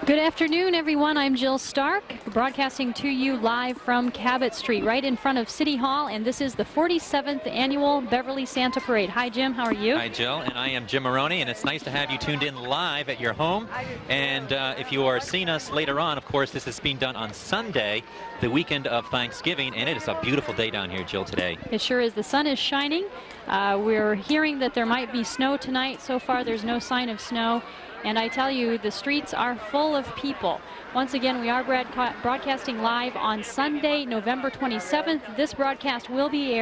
Good afternoon, everyone. I'm Jill Stark, broadcasting to you live from Cabot Street, right in front of City Hall, and this is the 47th Annual Beverly Santa Parade. Hi, Jim. How are you? Hi, Jill, and I am Jim Maroney, and it's nice to have you tuned in live at your home. And if you are seeing us later on, of course, this is being done on Sunday, the weekend of Thanksgiving, and it is a beautiful day down here, Jill, today. It sure is. The sun is shining. We're hearing that there might be snow tonight. So far, there's no sign of snow. And I tell you, the streets are full of people. Once again, we are broadcasting live on Sunday, November 27th. This broadcast will be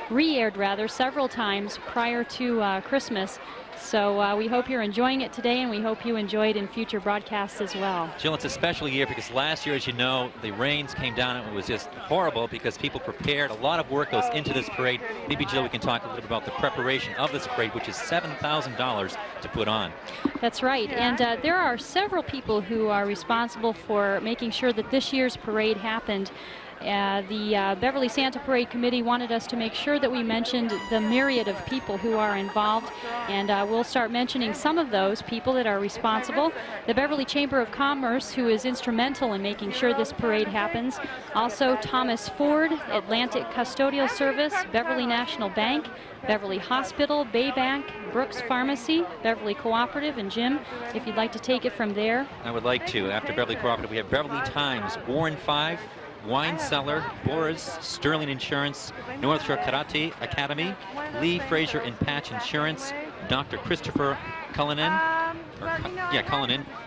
re-aired rather, several times prior to Christmas. So we hope you're enjoying it today, and we hope you enjoy it in future broadcasts as well. Jill, it's a special year because last year, as you know, the rains came down and it was just horrible because people prepared. A lot of work goes into this parade. Maybe, Jill, we can talk a little bit about the preparation of this parade, which is $7,000 to put on. That's right, and there are several people who are responsible for making sure that this year's parade happened. The Beverly Santa Parade Committee wanted us to make sure that we mentioned the myriad of people who are involved, and we'll start mentioning some of those people that are responsible. The Beverly Chamber of Commerce, who is instrumental in making sure this parade happens. Also, Thomas Ford, Atlantic Custodial Service, Beverly National Bank, Beverly Hospital, Bay Bank, Brooks Pharmacy, Beverly Cooperative, and Jim, if you'd like to take it from there. I would like to. After Beverly Cooperative, we have Beverly Times, Warren 5, Wine Cellar, Boris, Sterling Insurance, North Shore Karate Academy, Lee Fraser and Patch Insurance, Dr. Christopher Cullinan,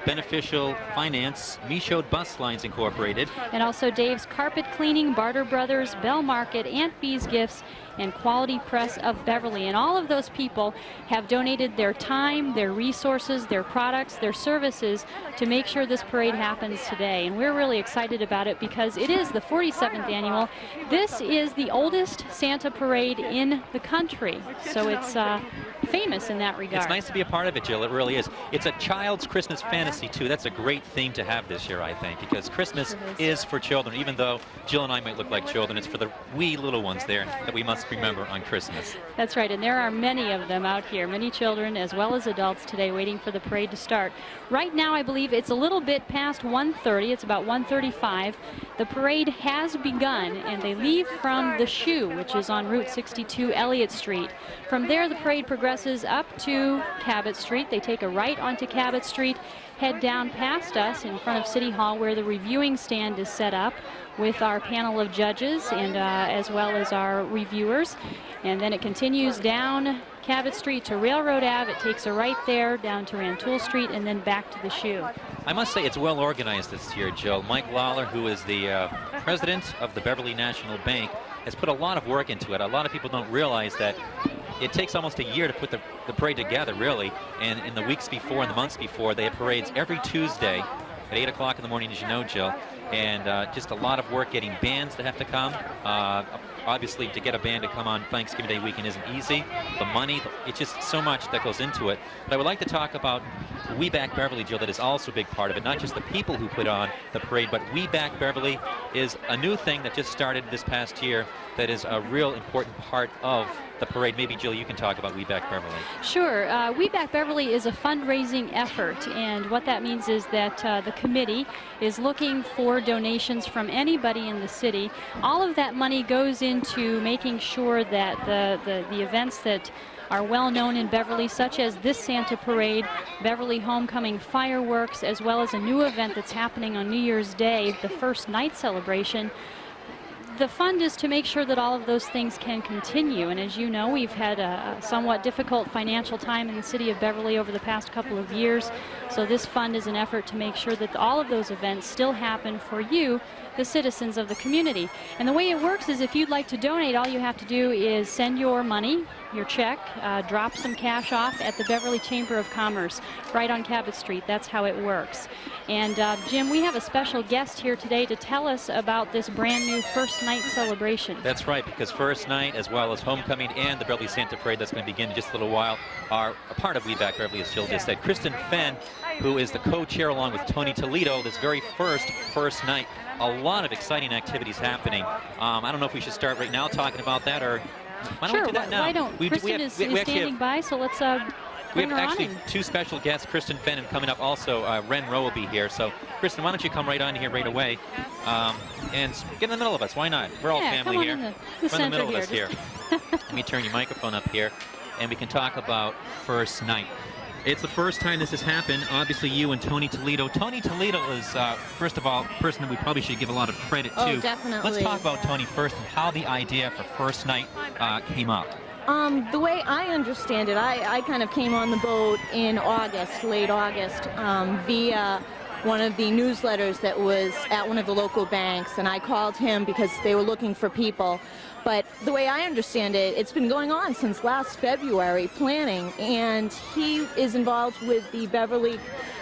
Beneficial Finance, Michaud Bus Lines Incorporated. And also Dave's Carpet Cleaning, Barter Brothers, Bell Market, Aunt Bee's Gifts, and Quality Press of Beverly. And all of those people have donated their time, their resources, their products, their services to make sure this parade happens today. And we're really excited about it because it is the 47th annual. This is the oldest Santa parade in the country. So it's famous in that regard. It's nice to be a part of it, Jill. It really is. It's a child's Christmas fantasy, too. That's a great theme to have this year, I think, because Christmas is for children. Even though Jill and I might look like children, it's for the wee little ones there that we must remember on Christmas. That's right, and there are many of them out here, many children as well as adults today waiting for the parade to start. Right now, I believe it's a little bit past 1:30. It's about 1:35. The parade has begun, and they leave from the Shoe, which is on Route 62, Elliott Street. From there, the parade progresses up to Cabot Street. They take a right onto Cabot Street, head down past us in front of City Hall where the reviewing stand is set up with our panel of judges and as well as our reviewers. And then it continues down Cabot Street to Railroad Ave. It takes a right there down to Rantoul Street and then back to the Shoe. I must say it's well organized this year, Jill. Mike Lawler, who is the president of the Beverly National Bank, has put a lot of work into it. A lot of people don't realize that it takes almost a year to put the parade together, really. And in the weeks before and the months before, they have parades every Tuesday at 8 o'clock in the morning, as you know, Jill. And just a lot of work getting bands to have to come. Obviously, to get a band to come on Thanksgiving Day weekend isn't easy. The money, it's just so much that goes into it. But I would like to talk about We Back Beverly, Jill, that is also a big part of it. Not just the people who put on the parade, but We Back Beverly is a new thing that just started this past year that is a real important part of the parade. Maybe, Jill, you can talk about We Back Beverly. Sure. We Back Beverly is a fundraising effort, and what that means is that the committee is looking for donations from anybody in the city. All of that money goes into making sure that the events that are well known in Beverly, such as this Santa Parade, Beverly Homecoming fireworks, as well as a new event that's happening on New Year's Day, the first night celebration. The fund is to make sure that all of those things can continue, and as you know, we've had a somewhat difficult financial time in the city of Beverly over the past couple of years, so this fund is an effort to make sure that all of those events still happen for you, the citizens of the community. And the way it works is if you'd like to donate, all you have to do is send your money, your check, drop some cash off at the Beverly Chamber of Commerce right on Cabot Street. That's how it works. And Jim, we have a special guest here today to tell us about this brand new first night celebration. That's right, because first night as well as homecoming and the Beverly Santa Parade that's going to begin in just a little while are a part of We Back Beverly, as Jill just said. Kristen Fenn, who is the co-chair along with Tony Toledo, this very first night. A lot of exciting activities happening. I don't know if we should start right now talking about that, or why don't we do that now? Why don't? Kristen is standing by, so let's We have Bring her actually on in. 2 special guests, Kristen Fenton coming up also. Ren Rowe will be here. So, Kristen, why don't you come right on here right away and get in the middle of us? Why not? We're all family come on here. in the We're in the center middle of us here. here. Let me turn your microphone up here, and we can talk about first night. It's the first time this has happened. Obviously, you and Tony Toledo. Tony Toledo is, first of all, a person that we probably should give a lot of credit to. Oh, definitely. Let's talk about Tony first and how the idea for first night came up. The way I understand it, I kind of came on the boat in August, late August, via one of the newsletters that was at one of the local banks, and I called him because they were looking for people. But the way I understand it, it's been going on since last February, planning, and he is involved with the Beverly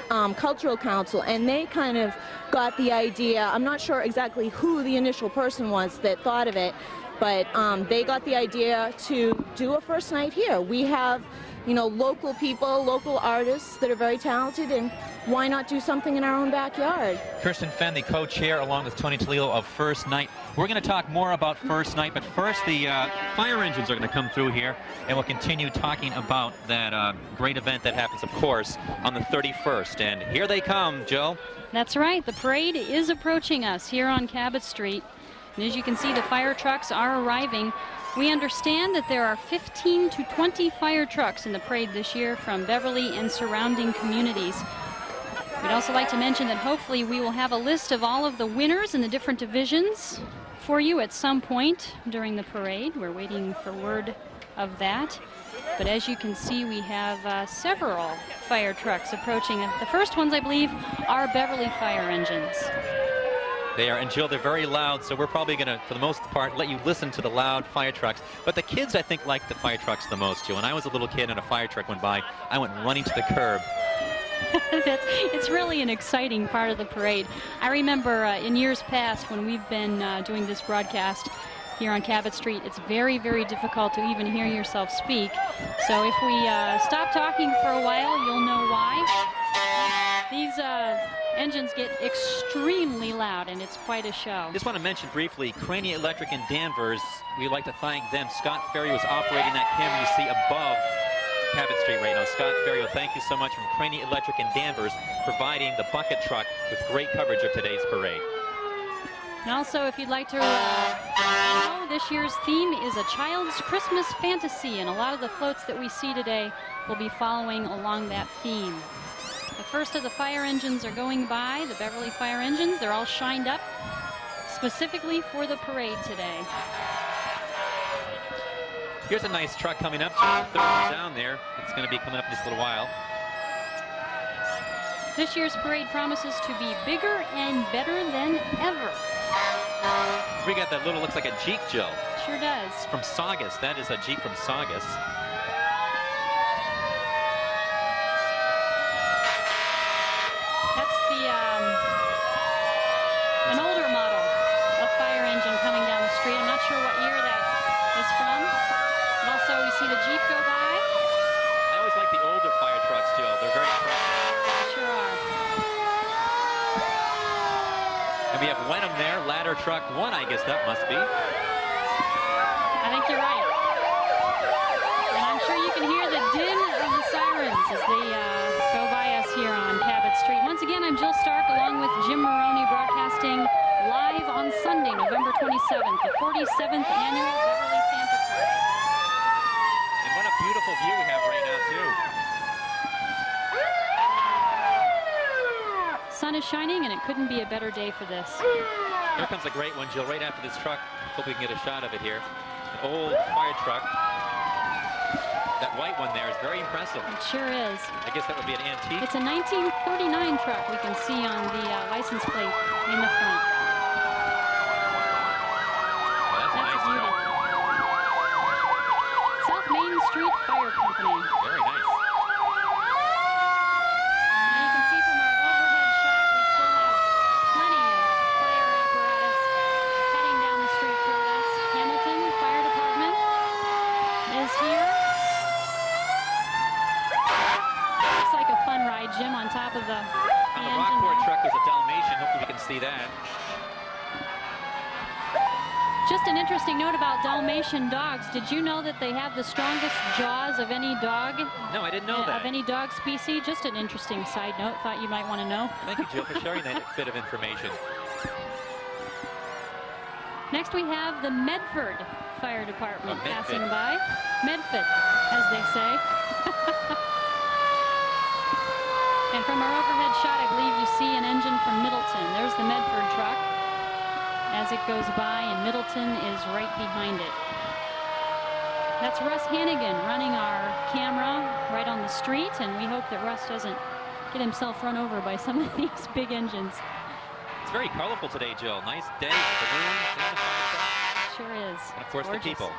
Cultural Council, and they kind of got the idea. I'm not sure exactly who the initial person was that thought of it, but they got the idea to do a first night here. We have, you know, local people, local artists that are very talented, and why not do something in our own backyard? Kirsten Fenn, the co-chair, along with Tony Toledo of First Night. We're going to talk more about First Night, but first the fire engines are going to come through here, and we'll continue talking about that great event that happens, of course, on the 31st. And here they come, Joe. That's right. The parade is approaching us here on Cabot Street. And as you can see, the fire trucks are arriving. We understand that there are 15 to 20 fire trucks in the parade this year from Beverly and surrounding communities. We'd also like to mention that hopefully we will have a list of all of the winners in the different divisions for you at some point during the parade. We're waiting for word of that. But as you can see, we have several fire trucks approaching. The first ones, I believe, are Beverly fire engines. They are, and Jill, they're very loud, so we're probably going to, for the most part, let you listen to the loud fire trucks. But the kids, I think, like the fire trucks the most, Jill. When I was a little kid and a fire truck went by, I went running to the curb. It's really an exciting part of the parade. I remember in years past when we've been doing this broadcast here on Cabot Street, it's very, very difficult to even hear yourself speak. So if we stop talking for a while, you'll know why. These engines get extremely loud, and it's quite a show. Just want to mention briefly, Craney Electric in Danvers. We'd like to thank them. Scott Ferry was operating that camera you see above Cabot Street right now. Scott Ferry, thank you so much from Craney Electric in Danvers, providing the bucket truck with great coverage of today's parade. And also, if you'd like to know, this year's theme is a child's Christmas fantasy, and a lot of the floats that we see today will be following along that theme. The first of the fire engines are going by, the Beverly fire engines. They're all shined up specifically for the parade today. Here's a nice truck coming up. Down there. It's going to be coming up in just a little while. This year's parade promises to be bigger and better than ever. We got that little, looks like a Jeep, Jill. Sure does. It's from Saugus. That is a Jeep from Saugus. That's an older model of fire engine coming down the street. I'm not sure what year that is from. And also, we see the Jeep go by. I always like the older fire trucks, Jill. They're very impressive. They sure are. And we have Wenham there, ladder truck 1, I guess that must be. I think you're right. And I'm sure you can hear the din of the sirens as they go by us here on Cabot Street. Once again, I'm Jill Stark along with Jim Maroney, broadcasting live on Sunday, November 27th, the 47th annual Beverly Santa Parade. And what a beautiful view we have right now, too. Sun is shining, and it couldn't be a better day for this. Here comes a great one, Jill, right after this truck. Hope we can get a shot of it here. An old fire truck. That white one there is very impressive. It sure is. I guess that would be an antique. It's a 1939 truck we can see on the license plate in the front. Well, that's a nice beauty. truck. South Main Street Fire Company. Very nice. And you can see from our overhead shot, we still have plenty of fire apparatus heading down the street toward us. Hamilton Fire Department is here. Looks like a fun ride, Jim, on top of the On the engine Rockport there. truck, there's a Dalmatian. Hopefully we can see that. Just an interesting note about Dalmatian dogs. Did you know that they have the strongest jaws of any dog? No, I didn't know that. Of any dog species. Just an interesting side note. Thought you might want to know. Thank you, Jill, for sharing that bit of information. Next we have the Medford Fire Department passing Medford. by. Medford, as they say. And from our overhead shot, I believe you see an engine from Middleton. There's the Medford truck as it goes by, and Middleton is right behind it. That's Russ Hannigan running our camera right on the street, and we hope that Russ doesn't get himself run over by some of these big engines. It's very colorful today, Jill. Nice day. Balloons and the fire truck. Sure is. And of course, gorgeous. the people.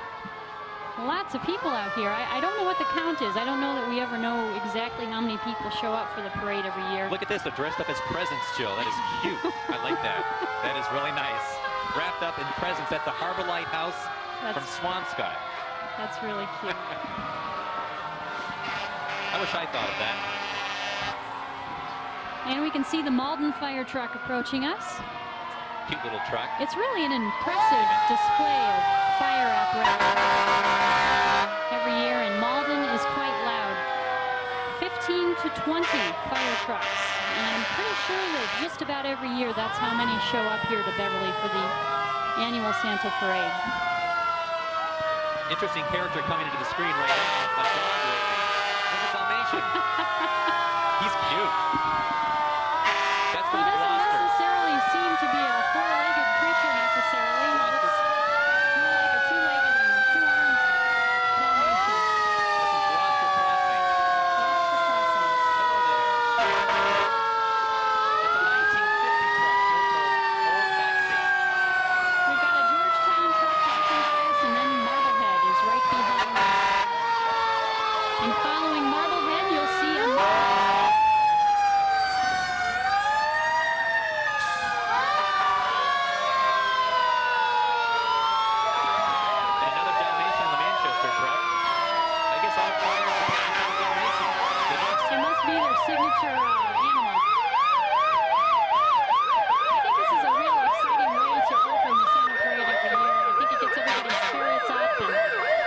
Lots of people out here. I don't know what the count is. I don't know that we ever know exactly how many people show up for the parade every year. Look at this. They're dressed up as presents, Jill. That is cute. I like that. That is really nice. Wrapped up in presents at the Harbor Lighthouse from Swampscott. That's really cute. I wish I thought of that. And we can see the Malden fire truck approaching us. Cute little truck. It's really an impressive display of fire apparatus every year, and Malden is quite loud. 15 to 20 fire trucks, and I'm pretty sure that just about every year that's how many show up here to Beverly for the annual Santa Parade. Interesting character coming into the screen right now. A dog lady. There's a Dalmatian. He's cute. That's He from doesn't Gloucester. necessarily seem to be a four-legged creature necessarily. He looks more like a two-legged and two-armed Dalmatian. That's from Gloucester Crossing. Hello there. That's a 1950 truck. Old backseat. We've got a Georgetown truck passing by us, and then Marblehead is right behind us. And following Marblehead, you'll see a And another Dalmatian in the Manchester truck. I guess all fire departments have a Dalmatian. They must. It must be their signature animal. I think this is a real exciting way to open the Santa Parade every year. I think it gets everybody's spirits up and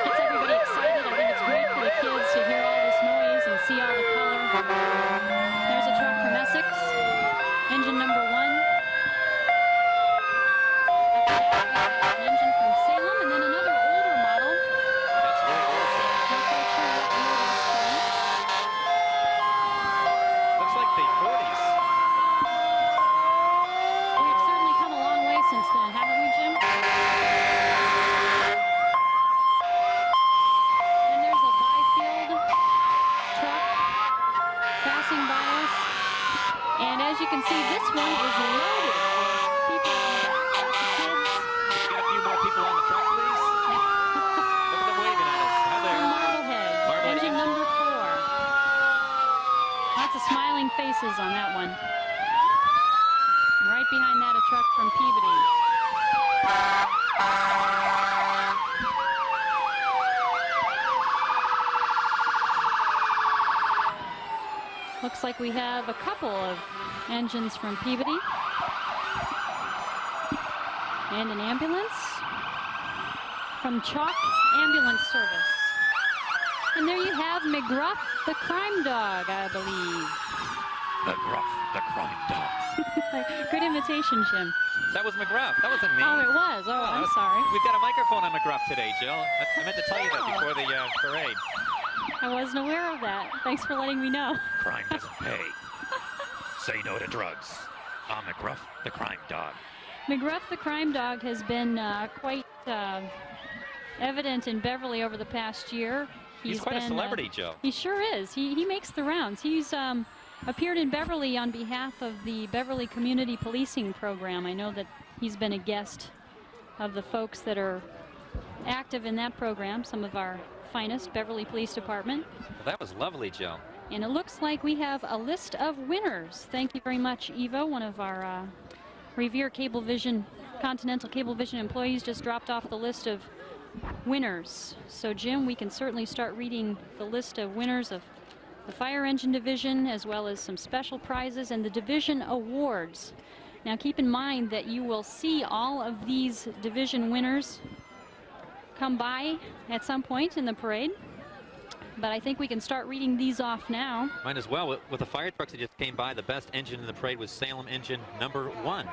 gets everybody excited. I think it's great for the kids to hear all this noise and see all the color. There's a truck from Essex, engine number 1. An engine from Salem, and then another older model. That's really old, Jill. Not quite sure what year it is from. Looks like the 40s. We've certainly come a long way since then, haven't we, Jim? And there's a Byfield truck passing by us. And as you can see, this one is loaded with people in the back, lots of kids. Get a few more people on the truck, please. Look at them waving at us. Hi there. Marblehead, Marblehead engine engine. number 4. Lots of smiling faces on that one. Right behind that, a truck from Peabody. Looks like we have a couple of engines from Peabody. And an ambulance from Chalk Ambulance Service. And there you have McGruff, the crime dog, I believe. McGruff, the crime dog. Good imitation, Jim. That was McGruff. That wasn't me. Oh, it was. Oh, I'm sorry. We've got a microphone on McGruff today, Jill. I meant to tell you that Oh. before the parade. I wasn't aware of that. Thanks for letting me know. Crime doesn't pay. Say no to drugs. I'm McGruff, the crime dog. McGruff, the crime dog, has been quite evident in Beverly over the past year. He's quite a celebrity, Joe. He sure is. He makes the rounds. He's appeared in Beverly on behalf of the Beverly Community Policing Program. I know that he's been a guest of the folks that are active in that program, some of our finest, Beverly Police Department. Well, that was lovely, Joe. And it looks like we have a list of winners. Thank you very much, Evo, one of our Revere Cablevision, Continental Cablevision employees just dropped off the list of winners. So, Jim, we can certainly start reading the list of winners of the Fire Engine Division, as well as some special prizes and the division awards. Now keep in mind that you will see all of these division winners come by at some point in the parade. But I think we can start reading these off now. Might as well. With the fire trucks that just came by, the best engine in the parade was Salem engine number 1.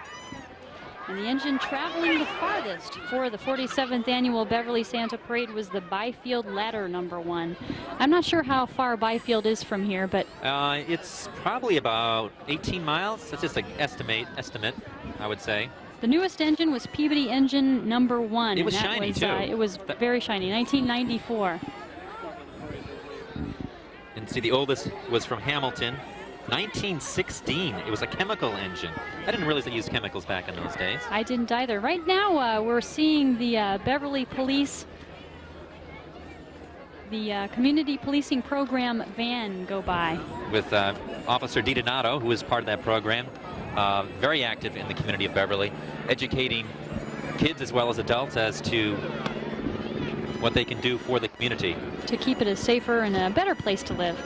And the engine traveling the farthest for the 47th annual Beverly Santa Parade was the Byfield Ladder number 1. I'm not sure how far Byfield is from here, but it's probably about 18 miles. That's just an estimate, I would say. The newest engine was Peabody engine number 1. It was shiny, too. It was very shiny, 1994. And see, the oldest was from Hamilton, 1916. It was a chemical engine. I didn't realize they used chemicals back in those days. I didn't either. Right now, we're seeing the Beverly Police, the Community Policing Program van go by. With Officer DiDonato, who is part of that program, very active in the community of Beverly, educating kids as well as adults as to what they can do for the community. To keep it a safer and a better place to live.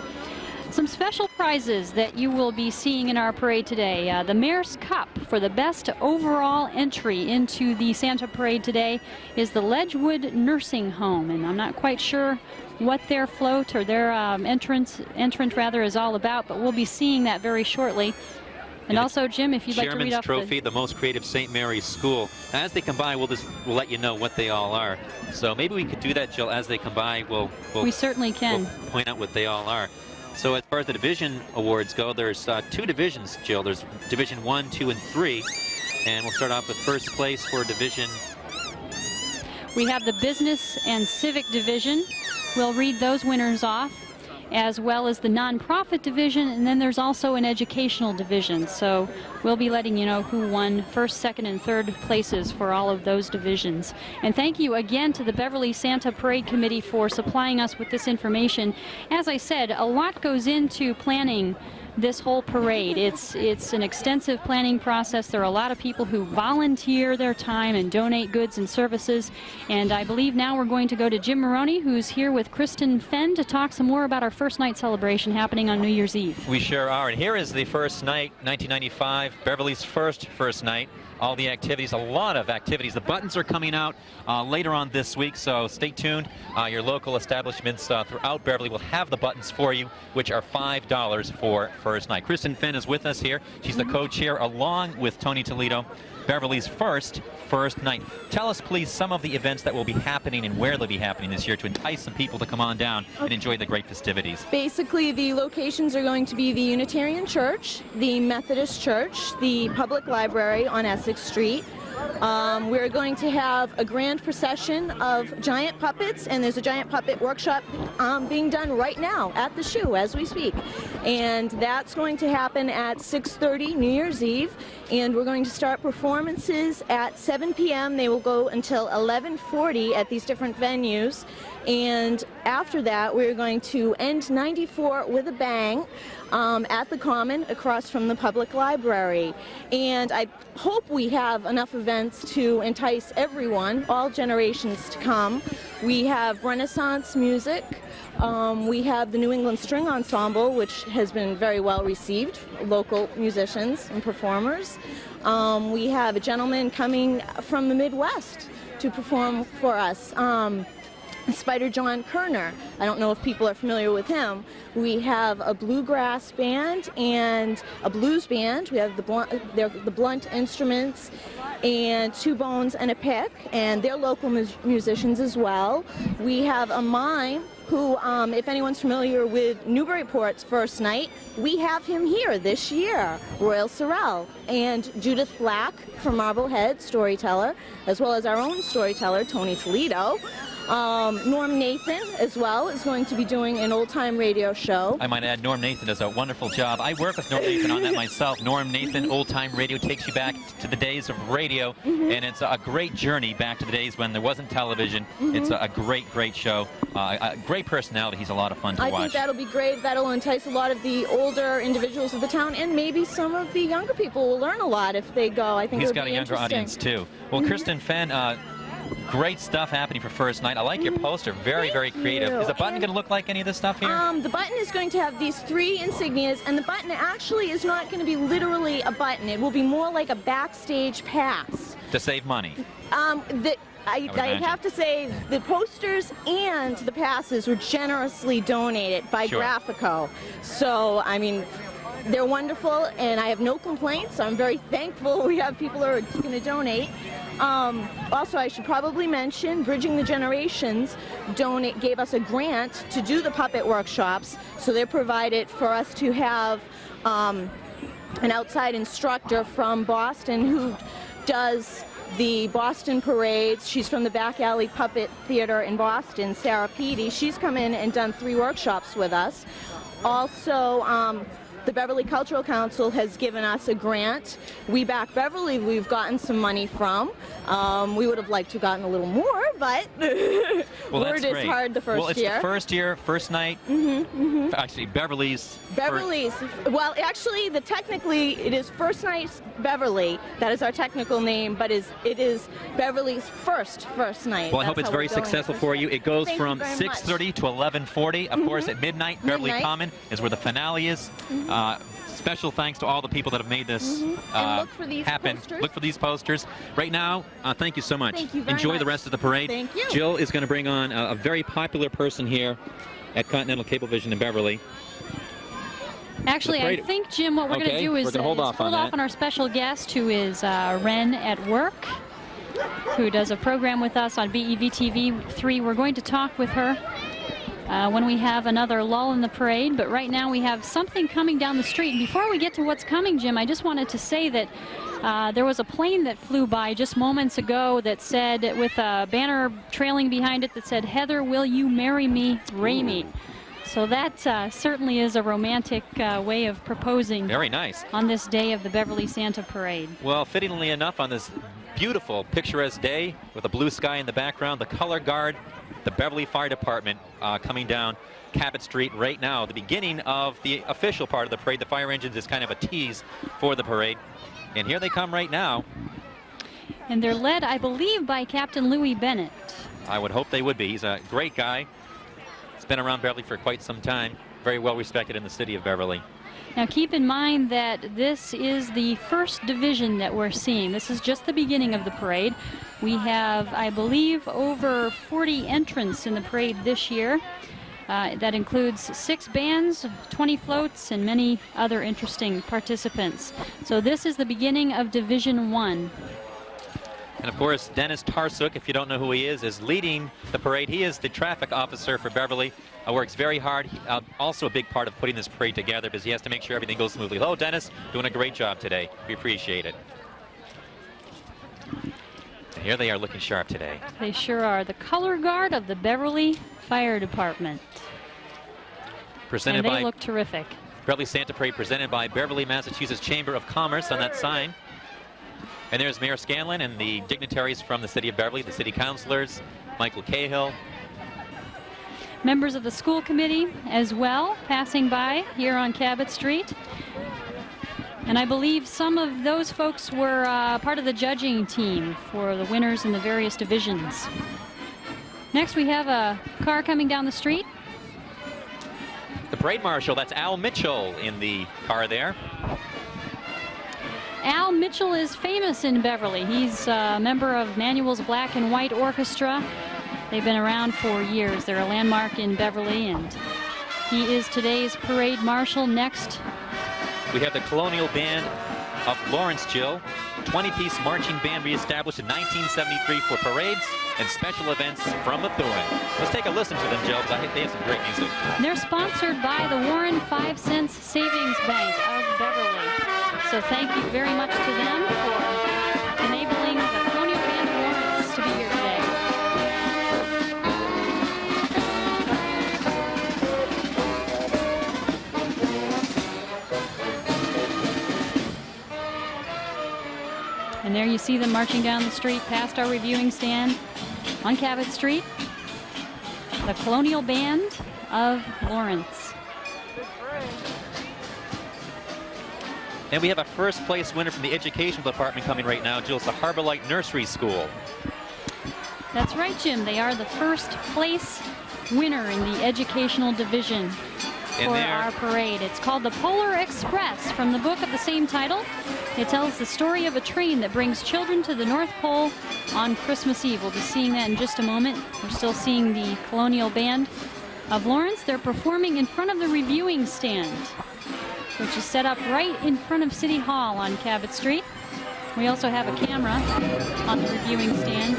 Some special prizes that you will be seeing in our parade today. The Mayor's Cup for the best overall entry into the Santa Parade today is the Ledgewood Nursing Home. And I'm not quite sure what their float or their entrant is all about, but we'll be seeing that very shortly. And also, Jim, if you'd like to read off Chairman's Trophy, the most creative St. Mary's School. As they come by, we'll let you know what they all are. So maybe we could do that, Jill. As they come by, we certainly can. We'll point out what they all are. So as far as the division awards go, there's 2 divisions, Jill. There's Division 1, 2, and 3. And we'll start off with first place for Division. We have the Business and Civic Division. We'll read those winners off, as well as the nonprofit division, and then there's also an educational division. So we'll be letting you know who won first, second, and third places for all of those divisions. And thank you again to the Beverly Santa Parade Committee for supplying us with this information. As I said, a lot goes into planning this whole parade. It's an extensive planning process. There are a lot of people who volunteer their time and donate goods and services. And I believe now we're going to go to Jim Maroney, who's here with Kristen Fenn, to talk some more about our first night celebration happening on New Year's Eve. We sure are. And here is the first night, 1995, Beverly's first night. All the activities, a lot of activities. The buttons are coming out later on this week, so stay tuned. Your local establishments throughout Beverly will have the buttons for you, which are $5 for first night. Kristen Fenn is with us here. She's the co-chair along with Tony Toledo, Beverly's first night. Tell us, please, some of the events that will be happening and where they'll be happening this year to entice some people to come on down and enjoy the great festivities. Basically, the locations are going to be the Unitarian Church, the Methodist Church, the Public Library on Essex Street. We're going to have a grand procession of giant puppets, and there's a giant puppet workshop being done right now at the shoe as we speak. And that's going to happen at 6:30 New Year's Eve. And we're going to start performances at 7 p.m. They will go until 11:40 at these different venues. And after that, we're going to end 94 with a bang at the Common across from the Public Library. And I hope we have enough events to entice everyone, all generations to come. We have Renaissance music. We have the New England String Ensemble, which has been very well received, local musicians and performers. We have a gentleman coming from the Midwest to perform for us. Spider John Kerner. I don't know if people are familiar with him. We have a bluegrass band and a blues band. We have the blunt instruments and two bones and a pick, and they're local musicians as well. We have a mime who, if anyone's familiar with Newburyport's first night, we have him here this year, Royal Sorrel, and Judith Black from Marblehead, storyteller, as well as our own storyteller, Tony Toledo. Norm Nathan, as well, is going to be doing an old-time radio show. I might add, Norm Nathan does a wonderful job. I work with Norm Nathan on that myself. Norm Nathan, old-time radio, takes you back to the days of radio, and it's a great journey back to the days when there wasn't television. It's a great, great show. A great personality. He's a lot of fun to watch. I think that'll be great. That'll entice a lot of the older individuals of the town, and maybe some of the younger people will learn a lot if they go. I think he's got a younger audience, too. Well, Kristen Fenn, great stuff happening for first night. I like your poster. Very, very creative. you. Is the button going to look like any of this stuff here? The button is going to have these 3 insignias, and the button actually is not going to be literally a button. It will be more like a backstage pass. To save money. I have to say the posters and the passes were generously donated by Graphico. So, I mean, they're wonderful, and I have no complaints. I'm very thankful we have people who are going to donate. Also, I should probably mention Bridging the Generations gave us a grant to do the puppet workshops, so they're provided for us to have an outside instructor from Boston who does the Boston parades. She's from the Back Alley Puppet Theater in Boston, Sarah Peaty. She's come in and done 3 workshops with us. Also, the Beverly Cultural Council has given us a grant. We Back Beverly we've gotten some money from. We would have liked to have gotten a little more, but word is hard the first year. Well, it's the first year, first night. Actually, Beverly's. Well, actually, technically, it is First Night Beverly. That is our technical name, but it is Beverly's first night. Well, I hope it's very successful for you. It goes from 6:30 to 11:40. Of course, at midnight, Beverly Common is where the finale is. Special thanks to all the people that have made this happen. Look for these posters. Right now, thank you so much. Thank you very Enjoy much. the rest of the parade. Thank you. Jill is going to bring on a very popular person here at Continental Cablevision in Beverly. Actually, I think, Jim, what we're going to do is hold off on our special guest, who is Ren at Work, who does a program with us on BEV-TV 3. We're going to talk with her when we have another lull in the parade, but right now we have something coming down the street. And before we get to what's coming, Jim, I just wanted to say that there was a plane that flew by just moments ago that said, with a banner trailing behind it that said, "Heather, will you marry me, Ramey?" So that certainly is a romantic way of proposing. Very nice. On this day of the Beverly Santa Parade. Well, fittingly enough, on this beautiful, picturesque day with a blue sky in the background, the color guard, the Beverly Fire Department coming down Cabot Street right now. The beginning of the official part of the parade. The fire engines is kind of a tease for the parade. And here they come right now. And they're led, I believe, by Captain Louis Bennett. I would hope they would be. He's a great guy. He's been around Beverly for quite some time. Very well respected in the city of Beverly. Now keep in mind that this is the first division that we're seeing. This is just the beginning of the parade. We have, I believe, over 40 entrants in the parade this year. That includes 6 bands, 20 floats, and many other interesting participants. So this is the beginning of Division 1. And of course, Dennis Tarsuk, if you don't know who he is leading the parade. He is the traffic officer for Beverly. Works very hard. Also a big part of putting this parade together because he has to make sure everything goes smoothly. Hello, Dennis. Doing a great job today. We appreciate it. And here they are looking sharp today. They sure are. The color guard of the Beverly Fire Department. Presented and they by look terrific. Beverly Santa Parade presented by Beverly, Massachusetts Chamber of Commerce on that sign. And there's Mayor Scanlon and the dignitaries from the city of Beverly, the city councilors, Michael Cahill. Members of the school committee as well, passing by here on Cabot Street. And I believe some of those folks were part of the judging team for the winners in the various divisions. Next, we have a car coming down the street. The parade marshal, that's Al Mitchell in the car there. Al Mitchell is famous in Beverly. He's a member of Manuel's Black and White Orchestra. They've been around for years. They're a landmark in Beverly, and he is today's parade marshal. Next, we have the Colonial Band of Lawrence, Jill. 20-piece marching band reestablished in 1973 for parades and special events from Methuen. Let's take a listen to them, Jill, because I think they have some great music. They're sponsored by the Warren 5 Cents Savings Bank of Beverly. So thank you very much to them for enabling the Colonial Band of Lawrence to be here today. And there you see them marching down the street past our reviewing stand on Cabot Street. The Colonial Band of Lawrence. And we have a first place winner from the educational department coming right now, Jill. It's the Harbor Light Nursery School. That's right, Jim. They are the first place winner in the educational division for our parade. It's called the Polar Express, from the book of the same title. It tells the story of a train that brings children to the North Pole on Christmas Eve. We'll be seeing that in just a moment. We're still seeing the Colonial Band of Lawrence. They're performing in front of the reviewing stand, which is set up right in front of City Hall on Cabot Street. We also have a camera on the reviewing stand.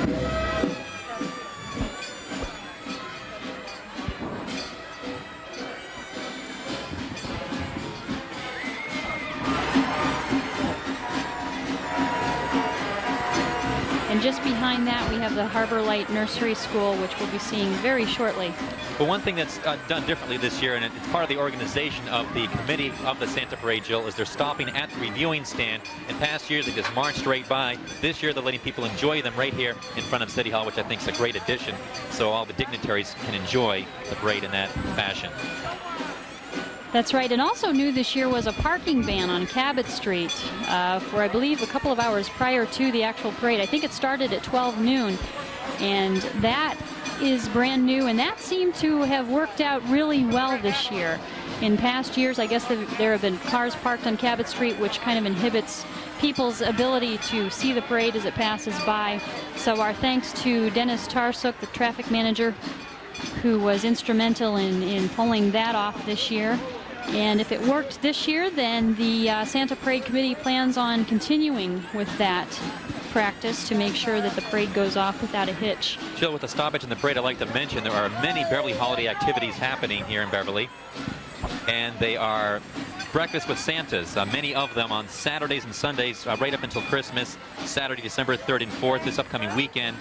And just behind that, we have the Harbor Light Nursery School, which we'll be seeing very shortly. But one thing that's done differently this year, and it's part of the organization of the committee of the Santa Parade, Jill, is they're stopping at the reviewing stand. In past years, they just marched right by. This year, they're letting people enjoy them right here in front of City Hall, which I think is a great addition, so all the dignitaries can enjoy the parade in that fashion. That's right, and also new this year was a parking ban on Cabot Street for, I believe, a couple of hours prior to the actual parade. I think it started at 12 noon, and that is brand new, and that seemed to have worked out really well this year. In past years, I guess there have been cars parked on Cabot Street, which kind of inhibits people's ability to see the parade as it passes by. So our thanks to Dennis Tarsuk, the traffic manager, who was instrumental in pulling that off this year. And if it worked this year, then the Santa Parade Committee plans on continuing with that practice to make sure that the parade goes off without a hitch. Jill, with the stoppage in the parade, I'd like to mention there are many Beverly holiday activities happening here in Beverly. And they are breakfast with Santas, many of them on Saturdays and Sundays right up until Christmas. Saturday, December 3rd and 4th, this upcoming weekend.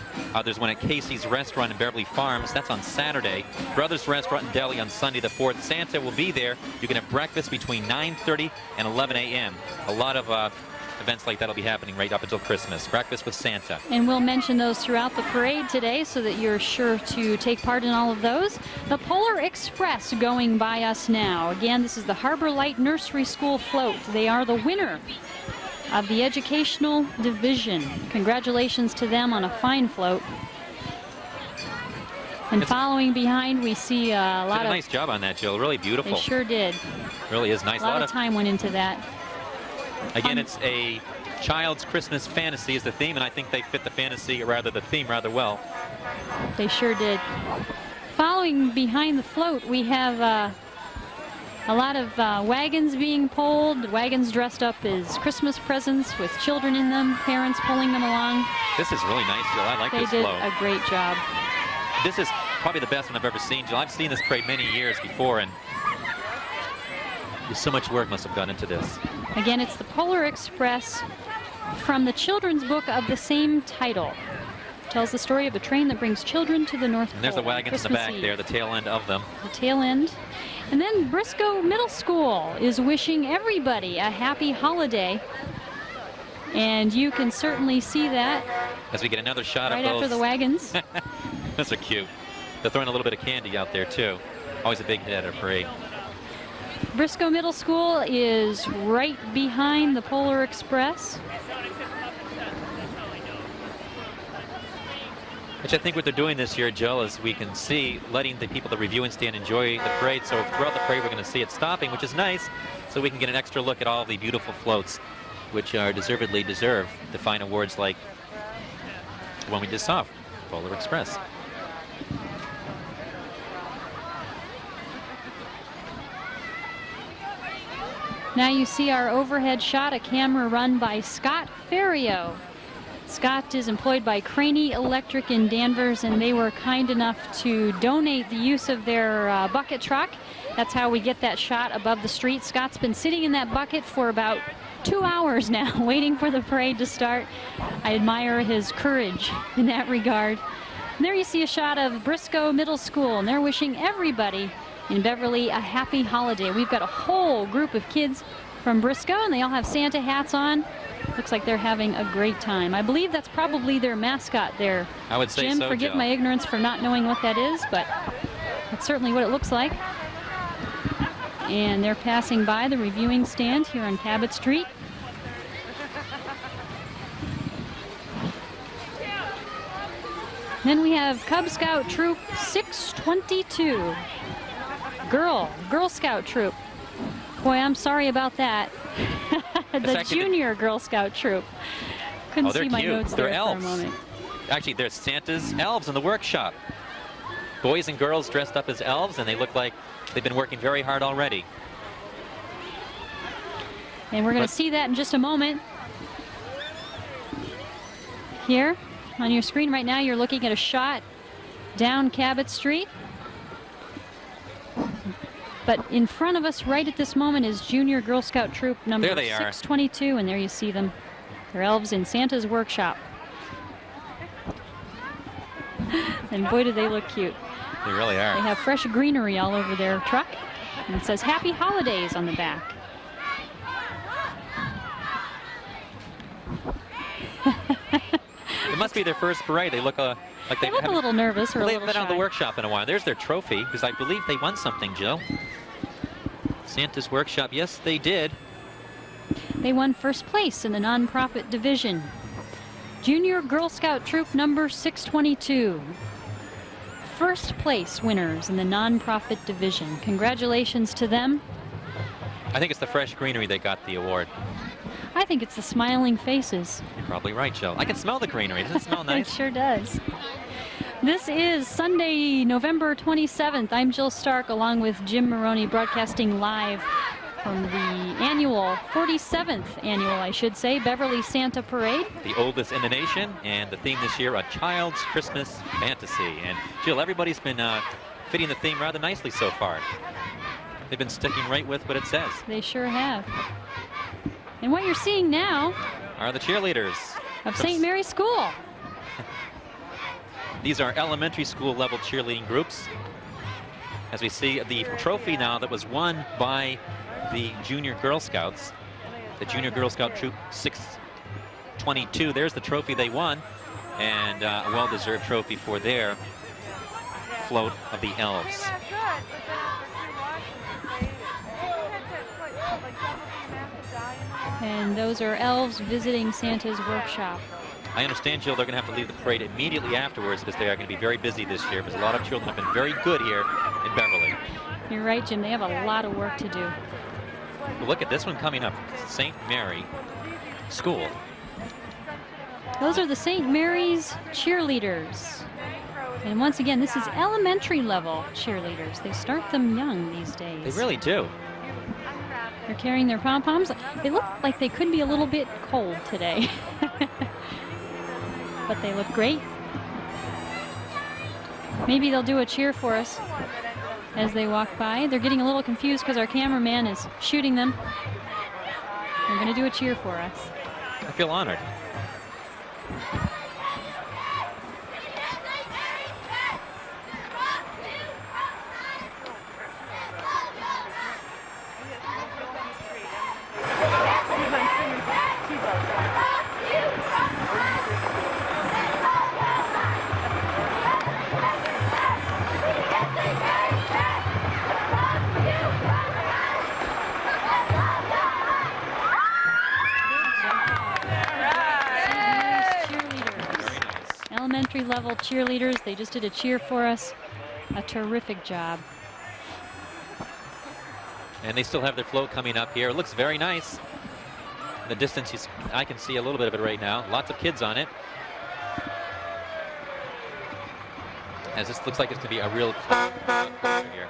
There's one at Casey's Restaurant in Beverly Farms. That's on Saturday. Brothers Restaurant and Deli on Sunday the 4th. Santa will be there. You can have breakfast between 9:30 and 11 a.m. A lot of events like that will be happening right up until Christmas. Breakfast with Santa. And we'll mention those throughout the parade today so that you're sure to take part in all of those. The Polar Express going by us now. Again, this is the Harbor Light Nursery School float. They are the winner of the educational division. Congratulations to them on a fine float. And following behind, we see a lot of... nice job on that, Jill. Really beautiful. They sure did. Really is nice. A lot of time went into that. Again, it's a child's Christmas fantasy is the theme, and I think they fit the theme rather well. They sure did. Following behind the float, we have a lot of wagons being pulled, wagons dressed up as Christmas presents with children in them, parents pulling them along. This is really nice, Jill. I like this float. They did a great job. This is probably the best one I've ever seen, Jill. I've seen this parade many years before, and so much work must have gone into this. Again, it's the Polar Express from the children's book of the same title. It tells the story of a train that brings children to the North Pole. And there's the wagons in the back there, the tail end of them. The tail end. And then Briscoe Middle School is wishing everybody a happy holiday. And you can certainly see that as we get another shot of right those. After the wagons. Those are cute. They're throwing a little bit of candy out there, too. Always a big hit at a parade. Briscoe Middle School is right behind the Polar Express. Which I think what they're doing this year, Jill, is we can see letting the people at the reviewing stand enjoy the parade. So throughout the parade, we're going to see it stopping, which is nice. So we can get an extra look at all the beautiful floats, which are deservedly deserve to find awards like the one we just saw, Polar Express. Now you see our overhead shot, a camera run by Scott Ferrio. Scott is employed by Craney Electric in Danvers, and they were kind enough to donate the use of their bucket truck. That's how we get that shot above the street. Scott's been sitting in that bucket for about 2 hours now, waiting for the parade to start. I admire his courage in that regard. And there you see a shot of Briscoe Middle School, and they're wishing everybody in Beverly a happy holiday. We've got a whole group of kids from Briscoe, and they all have Santa hats on. Looks like they're having a great time. I believe that's probably their mascot there. I would say Jim, so, forgive Joe. my ignorance for not knowing what that is, but that's certainly what it looks like. And they're passing by the reviewing stand here on Cabot Street. Then we have Cub Scout Troop 622. Girl Scout Troop. Boy, I'm sorry about that. The junior Girl Scout Troop. Couldn't see my notes there for a moment. Actually, they're Santa's elves in the workshop. Boys and girls dressed up as elves, and they look like they've been working very hard already. And we're going to see that in just a moment. Here on your screen right now, you're looking at a shot down Cabot Street. But in front of us right at this moment is Junior Girl Scout Troop number 622, and there you see them. They're elves in Santa's workshop. And boy, do they look cute. They really are. They have fresh greenery all over their truck, and it says Happy Holidays on the back. It must be their first parade. They look like they look a little nervous or a little They've been out of the shy. workshop in a while. There's their trophy, because I believe they won something, Jill. Santa's workshop, yes, they did. They won first place in the nonprofit division. Junior Girl Scout Troop number 622. First place winners in the nonprofit division. Congratulations to them. I think it's the fresh greenery that got the award. I think it's the smiling faces. You're probably right, Jill. I can smell the greenery. Doesn't it smell nice? It sure does. This is Sunday, November 27th. I'm Jill Stark along with Jim Maroney, broadcasting live from the annual, 47th annual, I should say, Beverly Santa Parade. The oldest in the nation, and the theme this year, A Child's Christmas Fantasy. And Jill, everybody's been fitting the theme rather nicely so far. They've been sticking right with what it says. They sure have. And what you're seeing now are the cheerleaders of St. Mary's School. These are elementary school level cheerleading groups. As we see the trophy now that was won by the Junior Girl Scouts, the Junior Girl Scout Troop 622. There's the trophy they won, and a well-deserved trophy for their float of the elves. And those are elves visiting Santa's workshop. I understand, Jill, they're going to have to leave the parade immediately afterwards because they are going to be very busy this year, because a lot of children have been very good here in Beverly. You're right, Jim. They have a lot of work to do. Well, look at this one coming up. St. Mary School. Those are the St. Mary's cheerleaders. And once again, this is elementary level cheerleaders. They start them young these days. They really do. They're carrying their pom-poms. They look like they could be a little bit cold today. But they look great. Maybe they'll do a cheer for us as they walk by. They're getting a little confused because our cameraman is shooting them. They're going to do a cheer for us. I feel honored. Elementary level cheerleaders. They just did a cheer for us. A terrific job. And they still have their float coming up here. It looks very nice. In the distance, I can see a little bit of it right now. Lots of kids on it. As this looks like it's going to be a real here.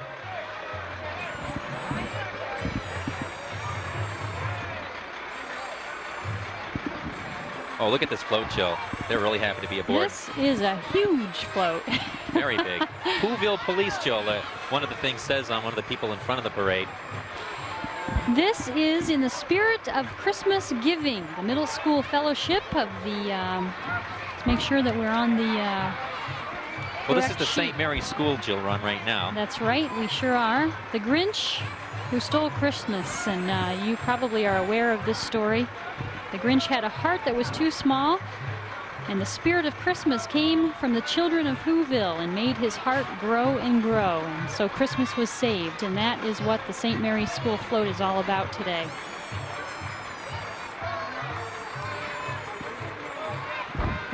Oh, look at this float, Jill. They're really happy to be aboard. This is a huge float. Very big. Whoville Police, Jill, one of the things says on one of the people in front of the parade. This is in the spirit of Christmas giving. The middle school fellowship of the, let's make sure that we're on the well, this is the sheet. St. Mary's School, Jill, run right now. That's right, we sure are. The Grinch Who Stole Christmas, and you probably are aware of this story. The Grinch had a heart that was too small, and the spirit of Christmas came from the children of Whoville and made his heart grow and grow. And so Christmas was saved, and that is what the St. Mary's School float is all about today.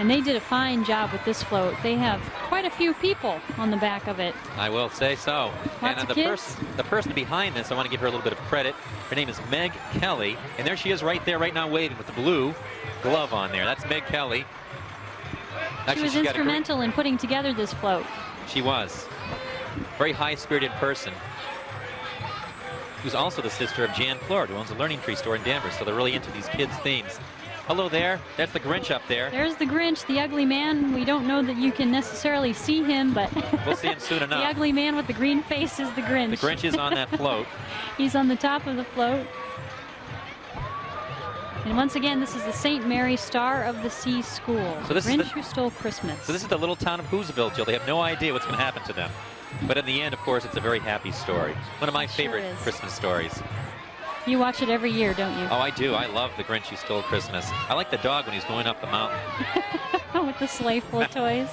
And they did a fine job with this float. They have quite a few people on the back of it. I will say so. Lots And of kids. the person behind this, I want to give her a little bit of credit. Her name is Meg Kelly, and there she is right now waving with the blue glove on there. That's Meg Kelly. She was instrumental in putting together this float. She was. Very high-spirited person. Who's also the sister of Jan Plord, who owns a Learning Tree store in Danvers, so they're really into these kids' themes. Hello there. That's the Grinch up there. There's the Grinch, the ugly man. We don't know that you can necessarily see him, but we'll see him soon enough. The ugly man with the green face is the Grinch. The Grinch is on that float. He's on the top of the float. And once again, this is the St. Mary Star of the Sea School. So this Grinch Who Stole Christmas. So this is the little town of Whoville, Jill. They have no idea what's going to happen to them. But in the end, of course, it's a very happy story. One of my favorite Christmas stories. You watch it every year, don't you? Oh, I do. I love The Grinch Who Stole Christmas. I like the dog when he's going up the mountain. With the sleigh full of toys.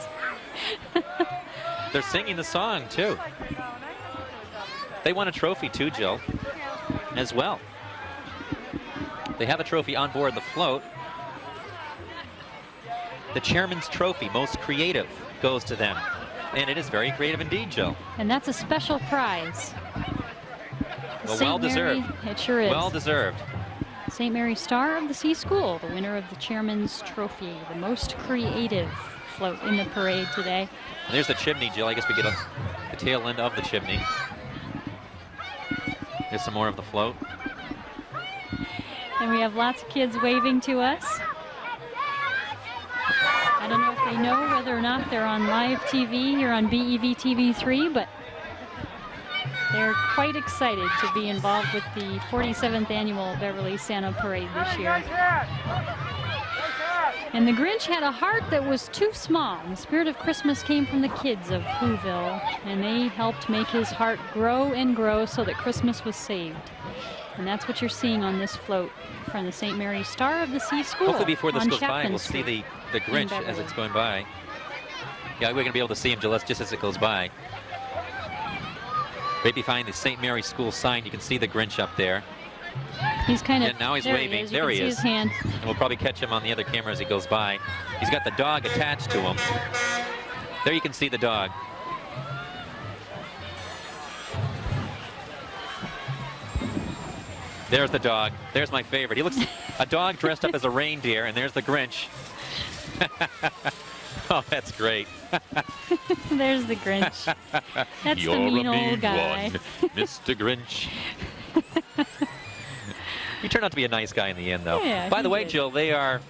They're singing the song, too. They won a trophy, too, Jill, as well. They have a trophy on board the float. The Chairman's Trophy, most creative, goes to them. And it is very creative indeed, Jill. And that's a special prize. Well, well-deserved. It sure is. Well-deserved. St. Mary Star of the Sea School, the winner of the Chairman's Trophy, the most creative float in the parade today. And there's the chimney, Jill. I guess we get the tail end of the chimney. There's some more of the float. And we have lots of kids waving to us. I don't know if they know whether or not they're on live TV here on BEV-TV 3, but they're quite excited to be involved with the 47th annual Beverly Santa Parade this year. And the Grinch had a heart that was too small. The spirit of Christmas came from the kids of Whoville, and they helped make his heart grow and grow so that Christmas was saved. And that's what you're seeing on this float from the St. Mary Star of the Sea School. Hopefully before this goes by, Chapman we'll see Street the Grinch as it's going by. Yeah, we're going to be able to see him, Jill, just as it goes by. Right behind the St. Mary School sign, you can see the Grinch up there. He's kind of, and now he's there waving. He is. There he is. His hand. And we'll probably catch him on the other camera as he goes by. He's got the dog attached to him. There you can see the dog. There's the dog. There's my favorite. He looks a dog dressed up as a reindeer, and there's the Grinch. Oh, that's great. There's the Grinch. That's You're the mean a mean old guy. one, Mr. Grinch. He turned out to be a nice guy in the end, though. Yeah, By the way, did. Jill, they are...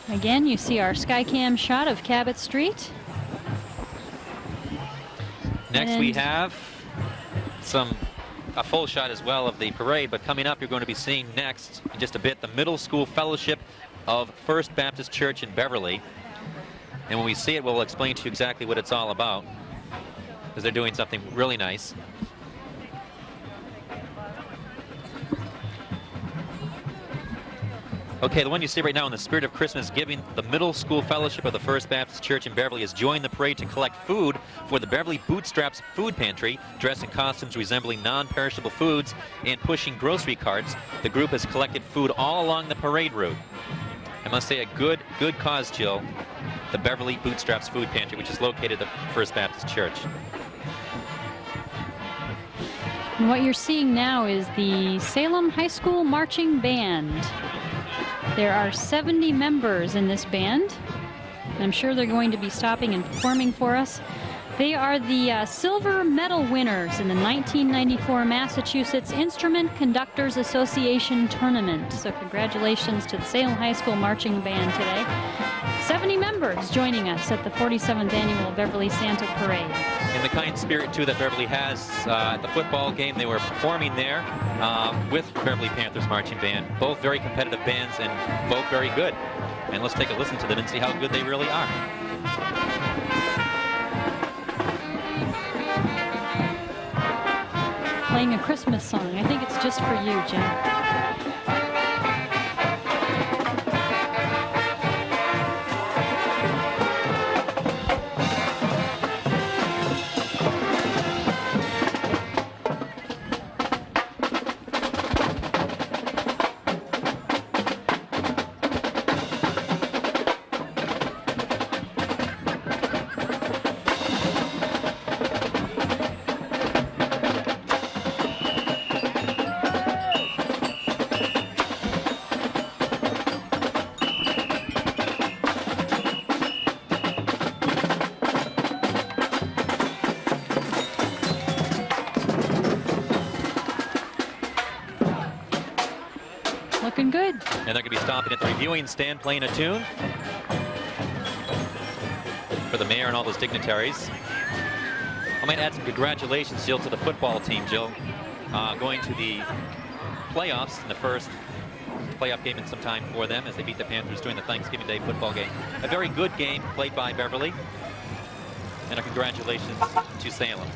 Again, you see our Skycam shot of Cabot Street. Next we have a full shot as well of the parade, but coming up you're going to be seeing next in just a bit the Middle School Fellowship of First Baptist Church in Beverly. And when we see it, we'll explain to you exactly what it's all about, because they're doing something really nice. Okay, the one you see right now in the spirit of Christmas giving, the Middle School Fellowship of the First Baptist Church in Beverly has joined the parade to collect food for the Beverly Bootstraps Food Pantry, dressed in costumes resembling non-perishable foods and pushing grocery carts. The group has collected food all along the parade route. I must say a good cause, Jill. The Beverly Bootstraps Food Pantry, which is located at the First Baptist Church. And what you're seeing now is the Salem High School Marching Band. There are 70 members in this band. I'm sure they're going to be stopping and performing for us. They are the silver medal winners in the 1994 Massachusetts Instrument Conductors Association Tournament. So congratulations to the Salem High School Marching Band today. 70 members joining us at the 47th Annual Beverly Santa Parade. In the kind spirit, too, that Beverly has at the football game, they were performing there with Beverly Panthers Marching Band. Both very competitive bands and both very good. And let's take a listen to them and see how good they really are. Playing a Christmas song. I think it's just for you, Jim. And they're going to be stopping at the reviewing stand playing a tune for the mayor and all those dignitaries. I might add some congratulations, Jill, to the football team, Jill. Going to the playoffs in the first playoff game in some time for them as they beat the Panthers during the Thanksgiving Day football game. A very good game played by Beverly. And a congratulations to Salem.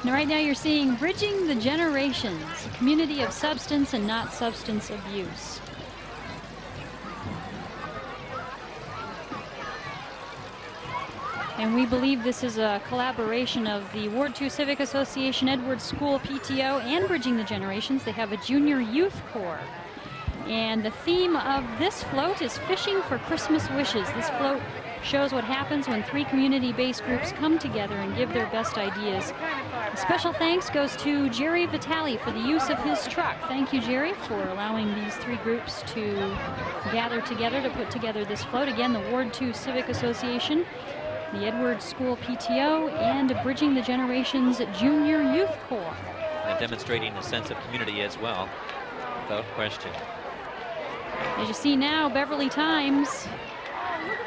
And right now you're seeing Bridging the Generations, a community of substance and not substance abuse. And we believe this is a collaboration of the Ward 2 Civic Association, Edwards School PTO, and Bridging the Generations. They have a junior youth corps. And the theme of this float is Fishing for Christmas Wishes. This float shows what happens when 3 community-based groups come together and give their best ideas. A special thanks goes to Jerry Vitale for the use of his truck. Thank you, Jerry, for allowing these 3 groups to gather together to put together this float. Again, the Ward 2 Civic Association, the Edwards School PTO, and Bridging the Generations Junior Youth Corps. And demonstrating a sense of community as well, without question. As you see now, Beverly Times,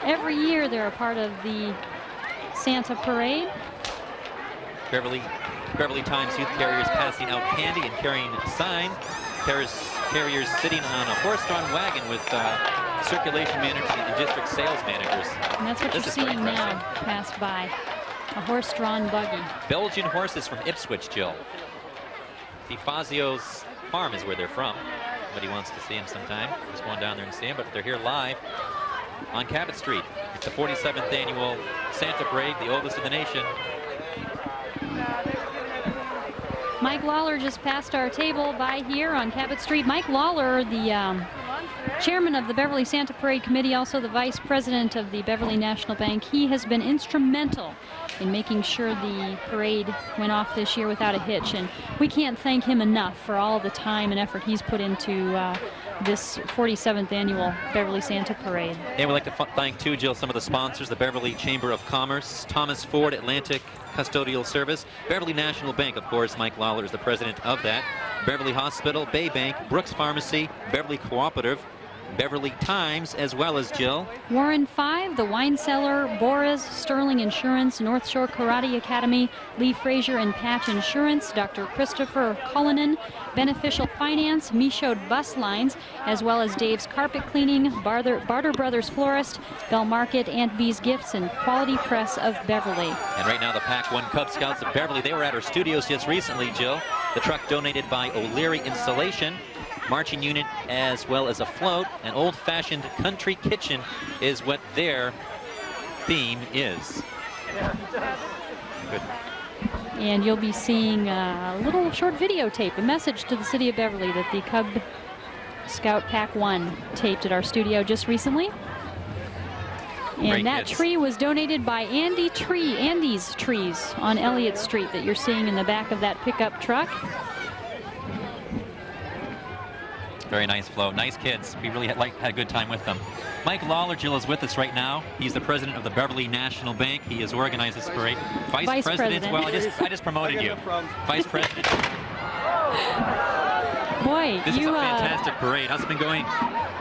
every year they're a part of the Santa Parade. Beverly Times youth carriers passing out candy and carrying signs. Carriers sitting on a horse-drawn wagon with circulation managers and district sales managers. And that's what you're seeing now pass by, a horse-drawn buggy. Belgian horses from Ipswich, Jill. DeFazio's farm is where they're from. Somebody wants to see him sometime. Just going down there and see him, but they're here live on Cabot Street. It's the 47th annual Santa Parade, the oldest in the nation. Mike Lawler just passed our table by here on Cabot Street. Mike Lawler, the chairman of the Beverly Santa Parade Committee, also the vice president of the Beverly National Bank. He has been instrumental in making sure the parade went off this year without a hitch. And we can't thank him enough for all the time and effort he's put into this 47th annual Beverly Santa Parade. And we'd like to thank, too, Jill, some of the sponsors: the Beverly Chamber of Commerce, Thomas Ford Atlantic Custodial Service, Beverly National Bank, of course, Mike Lawler is the president of that, Beverly Hospital, Bay Bank, Brooks Pharmacy, Beverly Cooperative, Beverly Times, as well as, Jill, Warren 5, the Wine Cellar, Boris, Sterling Insurance, North Shore Karate Academy, Lee Frazier and Patch Insurance, Dr. Christopher Cullinan, Beneficial Finance, Michaud Bus Lines, as well as Dave's Carpet Cleaning, Barter Brothers Florist, Bell Market, Aunt Bee's Gifts, and Quality Press of Beverly. And right now the Pac-1 Cub Scouts of Beverly, they were at our studios just recently, Jill. The truck donated by O'Leary Installation. Marching unit, as well as a float. An old-fashioned country kitchen is what their theme is. Good. And you'll be seeing a little short videotape, a message to the city of Beverly that the Cub Scout Pac-1 taped at our studio just recently. And Great that kids. tree was donated by Andy's Trees on Elliott Street that you're seeing in the back of that pickup truck. Very nice flow. Nice kids. We really had a good time with them. Mike Lawler, Jill, is with us right now. He's the president of the Beverly National Bank. He has organized this parade. Vice President. Well, I just promoted you. Vice President. Boy, This is a fantastic parade. How's it been going?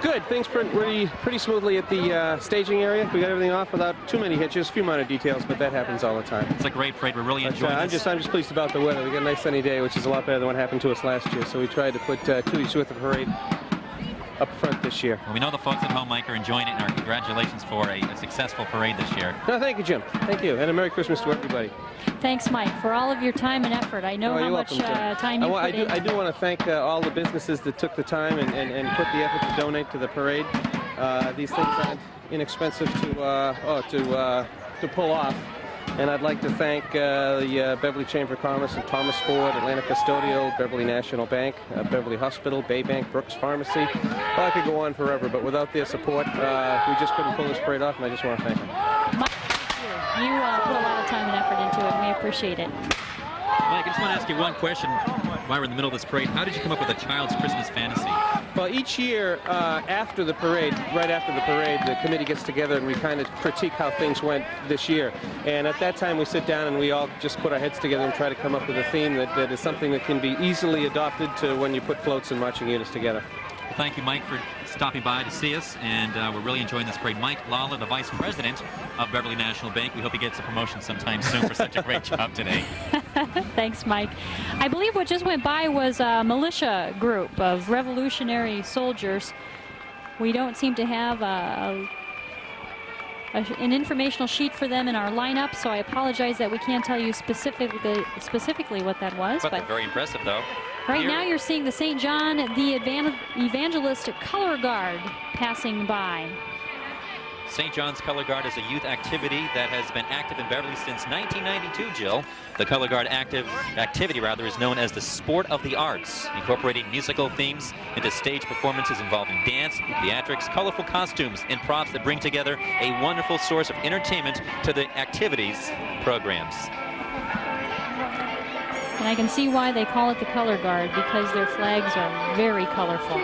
Good. Things pretty smoothly at the staging area. We got everything off without too many hitches. A few minor details, but that happens all the time. It's a great parade. We're really enjoying this. I'm just pleased about the weather. We got a nice sunny day, which is a lot better than what happened to us last year. So we tried to put 2 weeks worth of parade up front this year. Well, we know the folks at home, Mike, are enjoying it, and our congratulations for a successful parade this year. No, thank you, Jim. Thank you, and a Merry Christmas to everybody. Thanks, Mike, for all of your time and effort. I know how much time you put in. I do want to thank all the businesses that took the time and put the effort to donate to the parade. These things aren't inexpensive to pull off. And I'd like to thank the Beverly Chamber of Commerce and Thomas Ford, Atlantic Custodial, Beverly National Bank, Beverly Hospital, Bay Bank, Brooks Pharmacy. Well, I could go on forever, but without their support, we just couldn't pull this parade off, and I just want to thank them. Mike, you put a lot of time and effort into it, and we appreciate it. Mike, I just want to ask you one question while we're in the middle of this parade. How did you come up with a child's Christmas fantasy? Well, each year after the parade, right after the parade, the committee gets together and we kind of critique how things went this year. And at that time, we sit down and we all just put our heads together and try to come up with a theme that is something that can be easily adopted to when you put floats and marching units together. Well, thank you, Mike, for stopping by to see us, and we're really enjoying this parade. Mike Lawler, the Vice President of Beverly National Bank. We hope he gets a promotion sometime soon for such a great job today. Thanks, Mike. I believe what just went by was a militia group of revolutionary soldiers. We don't seem to have an informational sheet for them in our lineup, so I apologize that we can't tell you specifically what that was. But they're very impressive, though. Right now you're seeing the St. John the Evangelist Color Guard passing by. St. John's Color Guard is a youth activity that has been active in Beverly since 1992, Jill. The Color Guard activity is known as the Sport of the Arts, incorporating musical themes into stage performances involving dance, theatrics, colorful costumes, and props that bring together a wonderful source of entertainment to the activities programs. And I can see why they call it the Color Guard, because their flags are very colorful.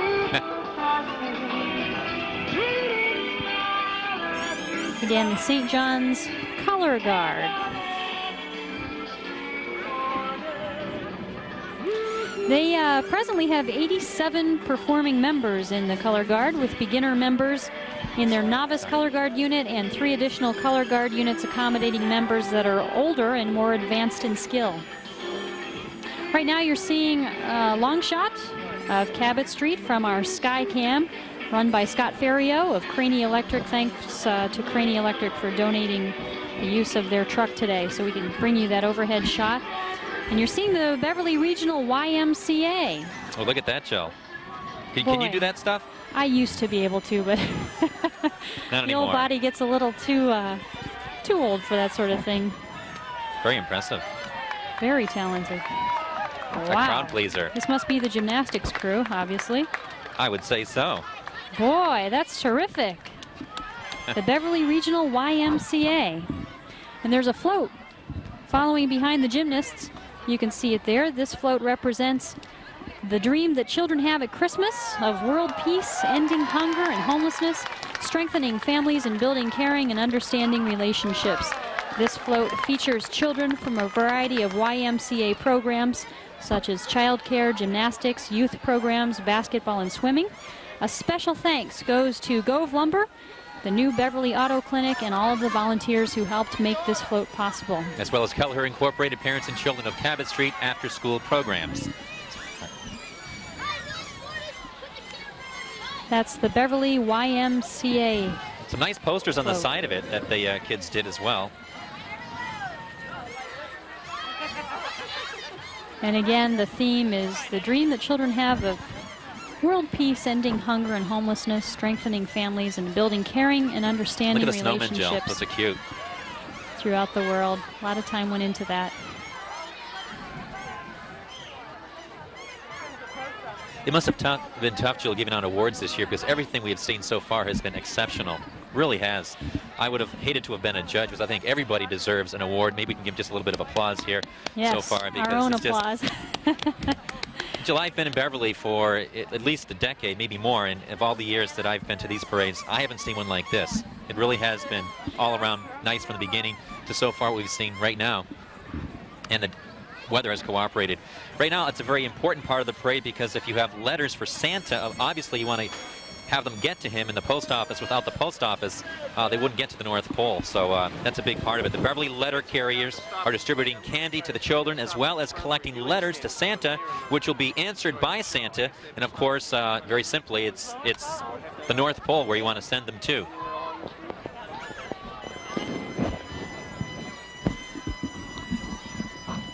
Again, the St. John's Color Guard. They presently have 87 performing members in the Color Guard, with beginner members in their novice Color Guard unit and 3 additional Color Guard units accommodating members that are older and more advanced in skill. Right now you're seeing a long shot of Cabot Street from our Skycam, run by Scott Ferrio of Craney Electric. Thanks to Craney Electric for donating the use of their truck today, so we can bring you that overhead shot. And you're seeing the Beverly Regional YMCA. Oh, look at that, Jill. Can you do that stuff? I used to be able to, but Not the old anymore. body gets a little too old for that sort of thing. Very impressive. Very talented. It's a crowd pleaser. This must be the gymnastics crew, obviously. I would say so. Boy, that's terrific. The Beverly Regional YMCA. And there's a float following behind the gymnasts. You can see it there. This float represents the dream that children have at Christmas of world peace, ending hunger and homelessness, strengthening families, and building caring and understanding relationships. This float features children from a variety of YMCA programs, such as childcare, gymnastics, youth programs, basketball, and swimming. A special thanks goes to Gove Lumber, the new Beverly Auto Clinic, and all of the volunteers who helped make this float possible. As well as Kelleher Incorporated Parents and Children of Cabot Street after-school programs. That's the Beverly YMCA. Some nice posters on the float. side of it that the kids did as well. And again, the theme is the dream that children have of world peace, ending hunger and homelessness, strengthening families, and building caring and understanding Look at the snowman, Jill. relationships Those are cute. throughout the world. A lot of time went into that. It must have been tough, Jill, giving out awards this year, because everything we have seen so far has been exceptional. Really has. I would have hated to have been a judge, because I think everybody deserves an award. Maybe we can give just a little bit of applause here so far. Yes, our own applause. Jill, I've been in Beverly for at least a decade, maybe more, and of all the years that I've been to these parades, I haven't seen one like this. It really has been all around nice from the beginning to so far what we've seen right now. And the weather has cooperated. Right now, it's a very important part of the parade, because if you have letters for Santa, obviously you want to have them get to him in the post office. Without the post office, they wouldn't get to the North Pole. So that's a big part of it. The Beverly letter carriers are distributing candy to the children, as well as collecting letters to Santa, which will be answered by Santa. And of course, very simply, it's the North Pole where you want to send them to.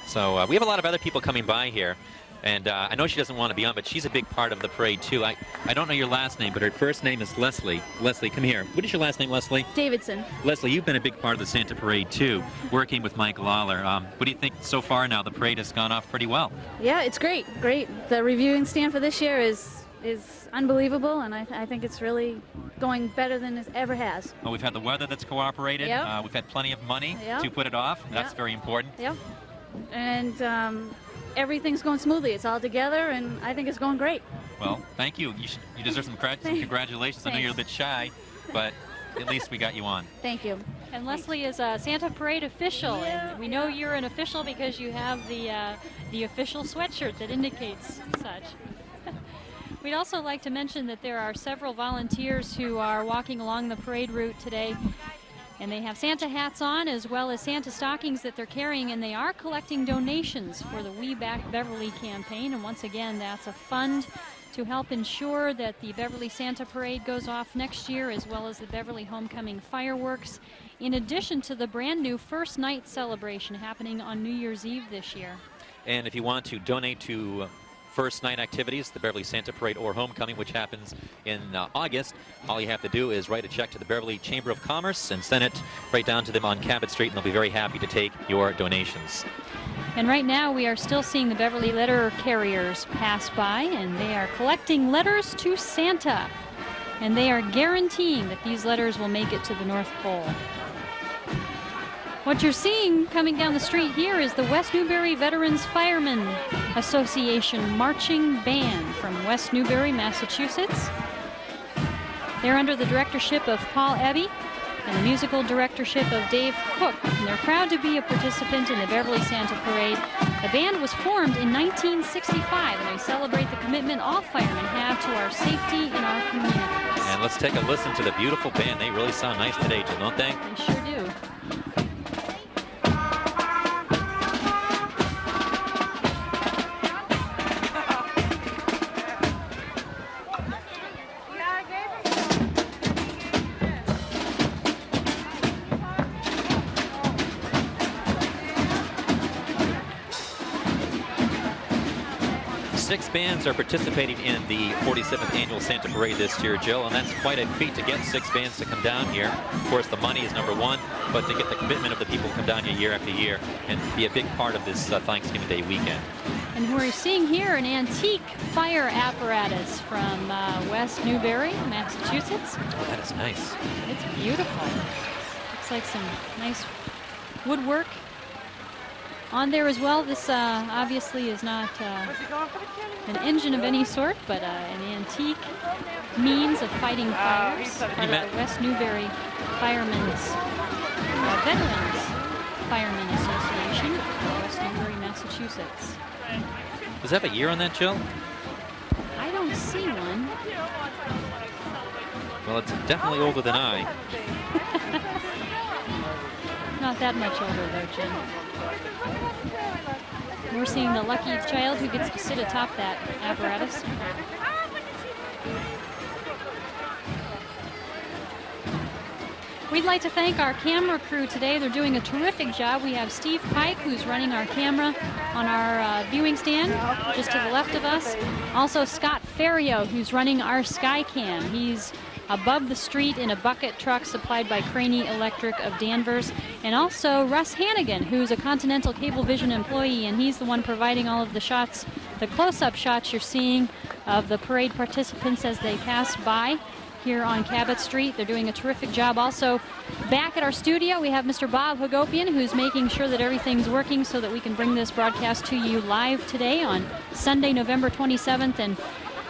So we have a lot of other people coming by here. And I know she doesn't want to be on, but she's a big part of the parade, too. I don't know your last name, but her first name is Leslie. Leslie, come here. What is your last name, Leslie? Davidson. Leslie, you've been a big part of the Santa Parade, too, working with Mike Lawler. What do you think so far now? The parade has gone off pretty well. Yeah, it's great. Great. The reviewing stand for this year is unbelievable, and I think it's really going better than it ever has. Well, we've had the weather that's cooperated. Yep. We've had plenty of money Yep. to put it off. That's Yep. very important. Yep. and everything's going smoothly. It's all together, and I think it's going great. Well, thank you. You deserve some congratulations. I know you're a bit shy, but at least we got you on. Thank you. And Leslie is a Santa Parade official, and we know you're an official because you have the official sweatshirt that indicates such. We'd also like to mention that there are several volunteers who are walking along the parade route today, and they have Santa hats on as well as Santa stockings that they're carrying, and they are collecting donations for the We Back Beverly campaign. And once again, that's a fund to help ensure that the Beverly Santa Parade goes off next year, as well as the Beverly Homecoming fireworks, in addition to the brand new first night celebration happening on New Year's Eve this year. And if you want to donate to first night activities, the Beverly Santa Parade or Homecoming, which happens in August, all you have to do is write a check to the Beverly Chamber of Commerce and send it right down to them on Cabot Street, and they'll be very happy to take your donations. And right now we are still seeing the Beverly letter carriers pass by, and they are collecting letters to Santa, and they are guaranteeing that these letters will make it to the North Pole. What you're seeing coming down the street here is the West Newbury Veterans Firemen Association Marching Band from West Newbury, Massachusetts. They're under the directorship of Paul Eby and the musical directorship of Dave Cook, and they're proud to be a participant in the Beverly Santa Parade. The band was formed in 1965, and they celebrate the commitment all firemen have to our safety in our communities. And let's take a listen to the beautiful band. They really sound nice today, Jill, don't they? They sure do. 6 bands are participating in the 47th annual Santa Parade this year, Jill, and that's quite a feat to get 6 bands to come down here. Of course, the money is number one, but to get the commitment of the people who come down here year after year and be a big part of this Thanksgiving Day weekend. And we're seeing here an antique fire apparatus from West Newbury, Massachusetts. Oh, that is nice. It's beautiful. Looks like some nice woodwork on there as well. This obviously is not an engine of any sort, but an antique means of fighting fires. Part of the West Newbury Veterans Firemen Association, West Newbury, Massachusetts. Does that have a year on that, Jill? I don't see one. Well, it's definitely older than I. Not that much older, though, Jim. We're seeing the lucky child who gets to sit atop that apparatus. We'd like to thank our camera crew today. They're doing a terrific job. We have Steve Pike, who's running our camera on our viewing stand just to the left of us. Also Scott Ferrio, who's running our Skycam. He's above the street in a bucket truck supplied by Craney Electric of Danvers. And also Russ Hannigan, who's a Continental Cablevision employee, and he's the one providing all of the shots, the close-up shots you're seeing of the parade participants as they pass by here on Cabot Street. They're doing a terrific job. Also, back at our studio, we have Mr. Bob Hagopian, who's making sure that everything's working so that we can bring this broadcast to you live today on Sunday, November 27th. And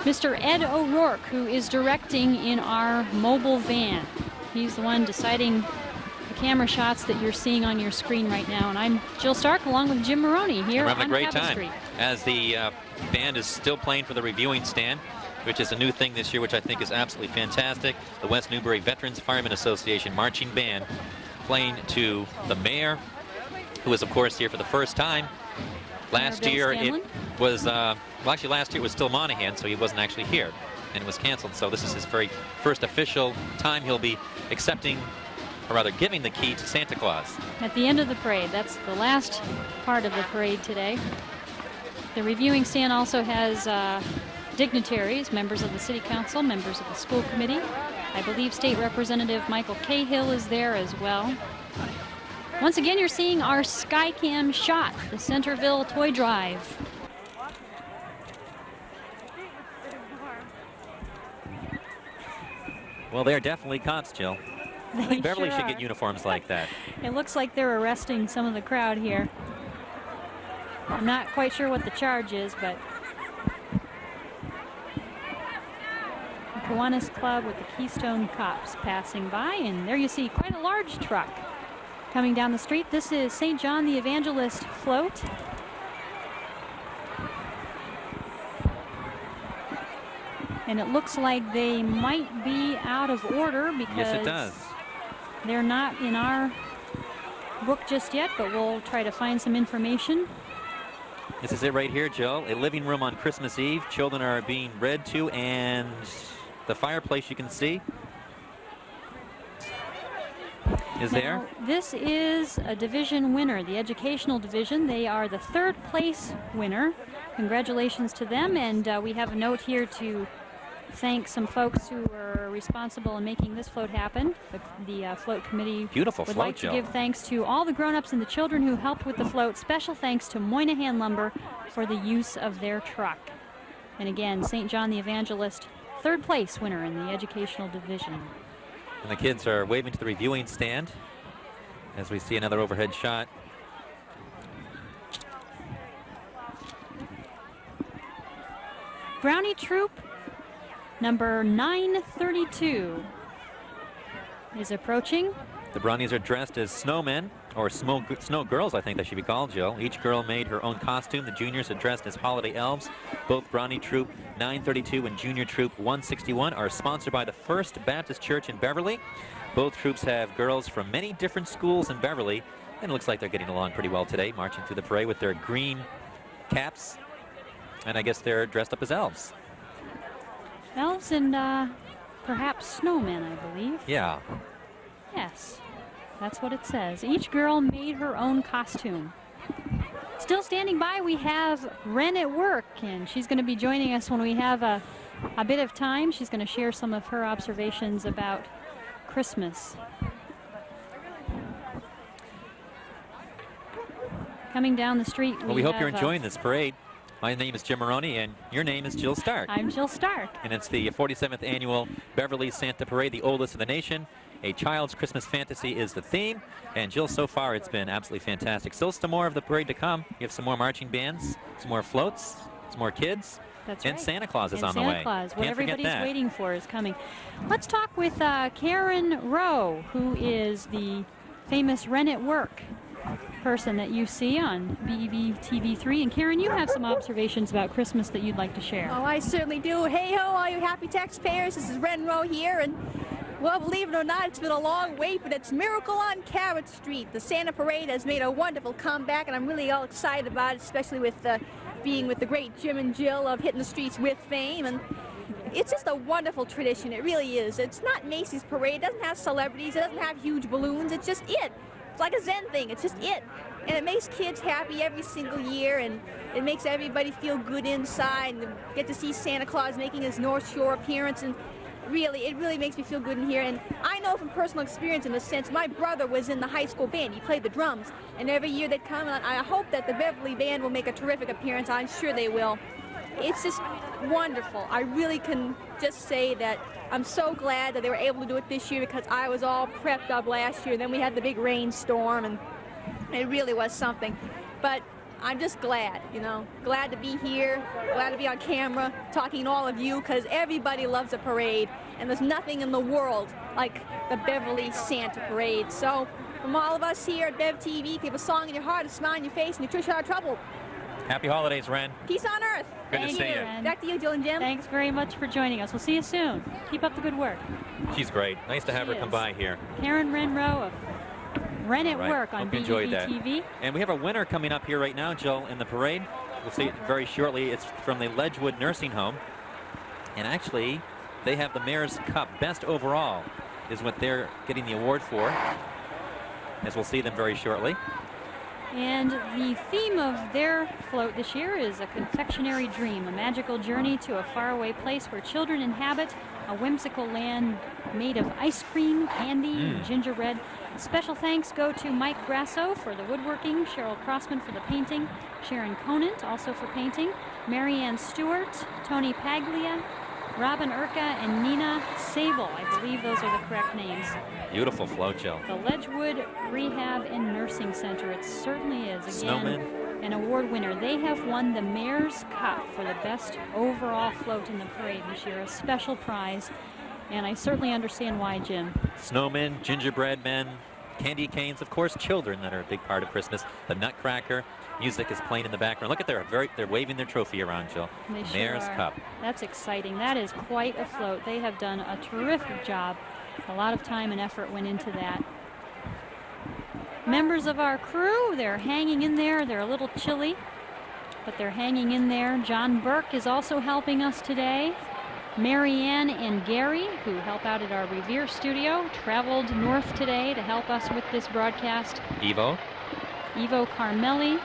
Mr. Ed O'Rourke, who is directing in our mobile van. He's the one deciding the camera shots that you're seeing on your screen right now. And I'm Jill Stark along with Jim Maroney here on Cabot Street. We're having a great time as the band is still playing for the reviewing stand, which is a new thing this year, which I think is absolutely fantastic. The West Newbury Veterans Firemen Association Marching Band playing to the mayor, who is, of course, here for the first time. Last year it was, well, actually last year it was still Monahan, so he wasn't actually here, and it was canceled. So this is his very first official time he'll be accepting, or rather giving the key to Santa Claus. At the end of the parade, that's the last part of the parade today. The reviewing stand also has dignitaries, members of the City Council, members of the school committee. I believe State Representative Michael Cahill is there as well. Once again, you're seeing our Skycam shot, the Centerville Toy Drive. Well, they're definitely cops, Jill. I think Beverly should get uniforms like that. It looks like they're arresting some of the crowd here. I'm not quite sure what the charge is, but the Kiwanis Club with the Keystone Cops passing by, and there you see quite a large truck coming down the street. This is St. John the Evangelist float. And it looks like they might be out of order because Yes, it does. they're not in our book just yet, but we'll try to find some information. This is it right here, Jill. A living room on Christmas Eve. Children are being read to, and the fireplace you can see is there. Now, this is a division winner, the educational division. They are the 3rd place winner. Congratulations to them, and we have a note here to thank some folks who were responsible in making this float happen. The float committee Beautiful would float, like to Jill. give thanks to all the grown-ups and the children who helped with the float. Special thanks to Moynihan Lumber for the use of their truck. And again, St. John the Evangelist, 3rd place winner in the educational division. And the kids are waving to the reviewing stand as we see another overhead shot. Brownie Troop number 932 is approaching. The Brownies are dressed as snowmen, or snow girls, I think they should be called, Jill. Each girl made her own costume. The juniors are dressed as holiday elves. Both Brownie Troop 932 and Junior Troop 161 are sponsored by the First Baptist Church in Beverly. Both troops have girls from many different schools in Beverly, and it looks like they're getting along pretty well today, marching through the parade with their green caps, and I guess they're dressed up as elves. Elves and perhaps snowmen, I believe. Yeah. Yes, that's what it says. Each girl made her own costume. Still standing by, we have Ren at work, and she's going to be joining us when we have a bit of time. She's going to share some of her observations about Christmas. Coming down the street, Well, we hope you're enjoying this parade. My name is Jim Maroney, and your name is Jill Stark. I'm Jill Stark. And it's the 47th annual Beverly Santa Parade, the oldest in the nation. A child's Christmas fantasy is the theme. And Jill, so far it's been absolutely fantastic. Still some more of the parade to come. You have some more marching bands, some more floats, some more kids. That's and right. Santa Claus is and on Santa the way. Claus, what Can't forget everybody's that. waiting for is coming. Let's talk with Karen Rowe, who is the famous Ren at Work person that you see on BEV-TV 3. And Karen, you have some observations about Christmas that you'd like to share. Oh, I certainly do. Hey ho, all you happy taxpayers. This is Ren Rowe here, and well, believe it or not, it's been a long wait, but it's Miracle on Carrot Street. The Santa Parade has made a wonderful comeback, and I'm really all excited about it, especially with being with the great Jim and Jill of Hitting the Streets with Fame. And it's just a wonderful tradition. It really is. It's not Macy's parade. It doesn't have celebrities. It doesn't have huge balloons. It's just it. It's like a Zen thing. It's just it. And it makes kids happy every single year, and it makes everybody feel good inside, and get to see Santa Claus making his North Shore appearance, and it really makes me feel good in here. And I know from personal experience, in a sense, my brother was in the high school band. He played the drums, and every year they'd come, and I hope that the Beverly band will make a terrific appearance. I'm sure they will. It's just wonderful. I really can just say that I'm so glad that they were able to do it this year, because I was all prepped up last year. Then we had the big rainstorm, and it really was something. But I'm just glad, glad to be here, glad to be on camera, talking to all of you, because everybody loves a parade, and there's nothing in the world like the Beverly Santa Parade. So from all of us here at BEV-TV, keep a song in your heart, a smile on your face, and you push out trouble. Happy holidays, Ren. Peace on earth. Good to Thank see you, you. Ren. Back to you, Jill and Jim. Thanks very much for joining us. We'll see you soon. Keep up the good work. She's great. Nice to have She her come is. by here. Karen Ren Rowe of Ren at Right. Work on Hope you enjoyed that. BEV-TV. And we have a winner coming up here right now, Jill, in the parade. We'll see it very shortly. It's from the Ledgewood Nursing Home. And actually, they have the Mayor's Cup. Best overall is what they're getting the award for, as we'll see them very shortly. And the theme of their float this year is a confectionery dream, a magical journey to a faraway place where children inhabit a whimsical land made of ice cream, candy, and gingerbread. Special thanks go to Mike Grasso for the woodworking, Cheryl Crossman for the painting, Sharon Conant also for painting, Marianne Stewart, Tony Paglia, Robin Urka, and Nina Sable. I believe those are the correct names. Beautiful float, Jill. The Ledgewood Rehab and Nursing Center. It certainly is. Again, Snowmen. an award winner. They have won the Mayor's Cup for the best overall float in the parade this year, a special prize. And I certainly understand why, Jim. Snowmen, gingerbread men, candy canes, of course, children that are a big part of Christmas. The Nutcracker music is playing in the background. Look at they're waving their trophy around, Jill. They sure Mayor's are. Cup. That's exciting. That is quite a float. They have done a terrific job. A lot of time and effort went into that. Members of our crew, they're hanging in there. They're a little chilly, but they're hanging in there. John Burke is also helping us today. Marianne and Gary, who help out at our Revere studio, traveled north today to help us with this broadcast. Ivo Carmelli,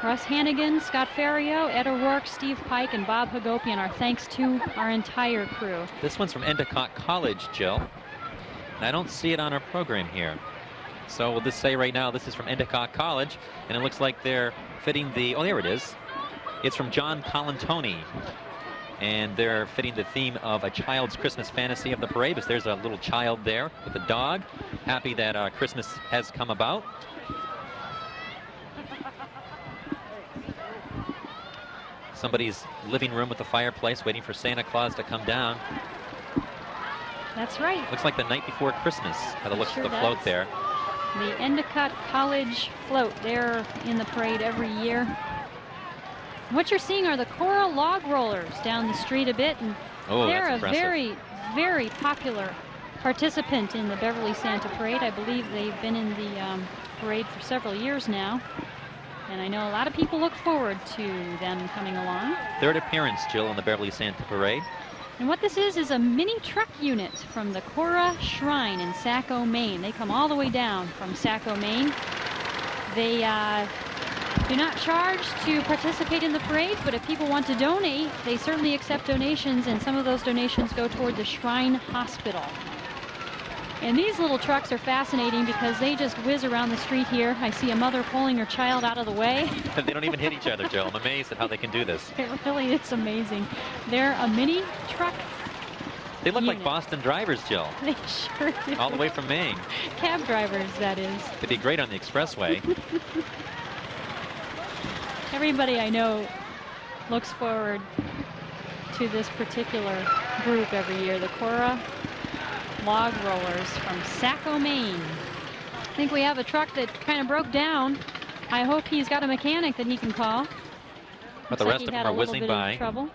Russ Hannigan, Scott Ferrio, Ed O'Rourke, Steve Pike, and Bob Hagopian. Our thanks to our entire crew. This one's from Endicott College, Jill. And I don't see it on our program here. So we'll just say right now this is from Endicott College, and it looks like they're fitting the, oh, there it is. It's from John Colantoni. And they're fitting the theme of a child's Christmas fantasy of the parade. Because there's a little child there with a dog, happy that Christmas has come about. Somebody's living room with a fireplace waiting for Santa Claus to come down. That's right. Looks like the night before Christmas by the looks of the float there. The Endicott College float. They're in the parade every year. What you're seeing are the Cora log rollers down the street a bit, and they're a very, very popular participant in the Beverly Santa Parade. I believe they've been in the parade for several years now, and I know a lot of people look forward to them coming along. Third appearance, Jill, in the Beverly Santa Parade. And what this is a mini truck unit from the Cora Shrine in Saco, Maine. They come all the way down from Saco, Maine. They do not charge to participate in the parade, but if people want to donate, they certainly accept donations, and some of those donations go toward the Shrine Hospital. And these little trucks are fascinating because they just whiz around the street here. I see a mother pulling her child out of the way. They don't even hit each other, Jill. I'm amazed at how they can do this. It really is amazing. They're a mini truck. They look like Boston drivers, Jill. They sure do. All the way from Maine. Cab drivers, that is. They'd be great on the expressway. Everybody I know looks forward to this particular group every year, the Cora Log Rollers from Saco, Maine. I think we have a truck that kind of broke down. I hope he's got a mechanic that he can call. But the rest of them are whizzing by. Trouble.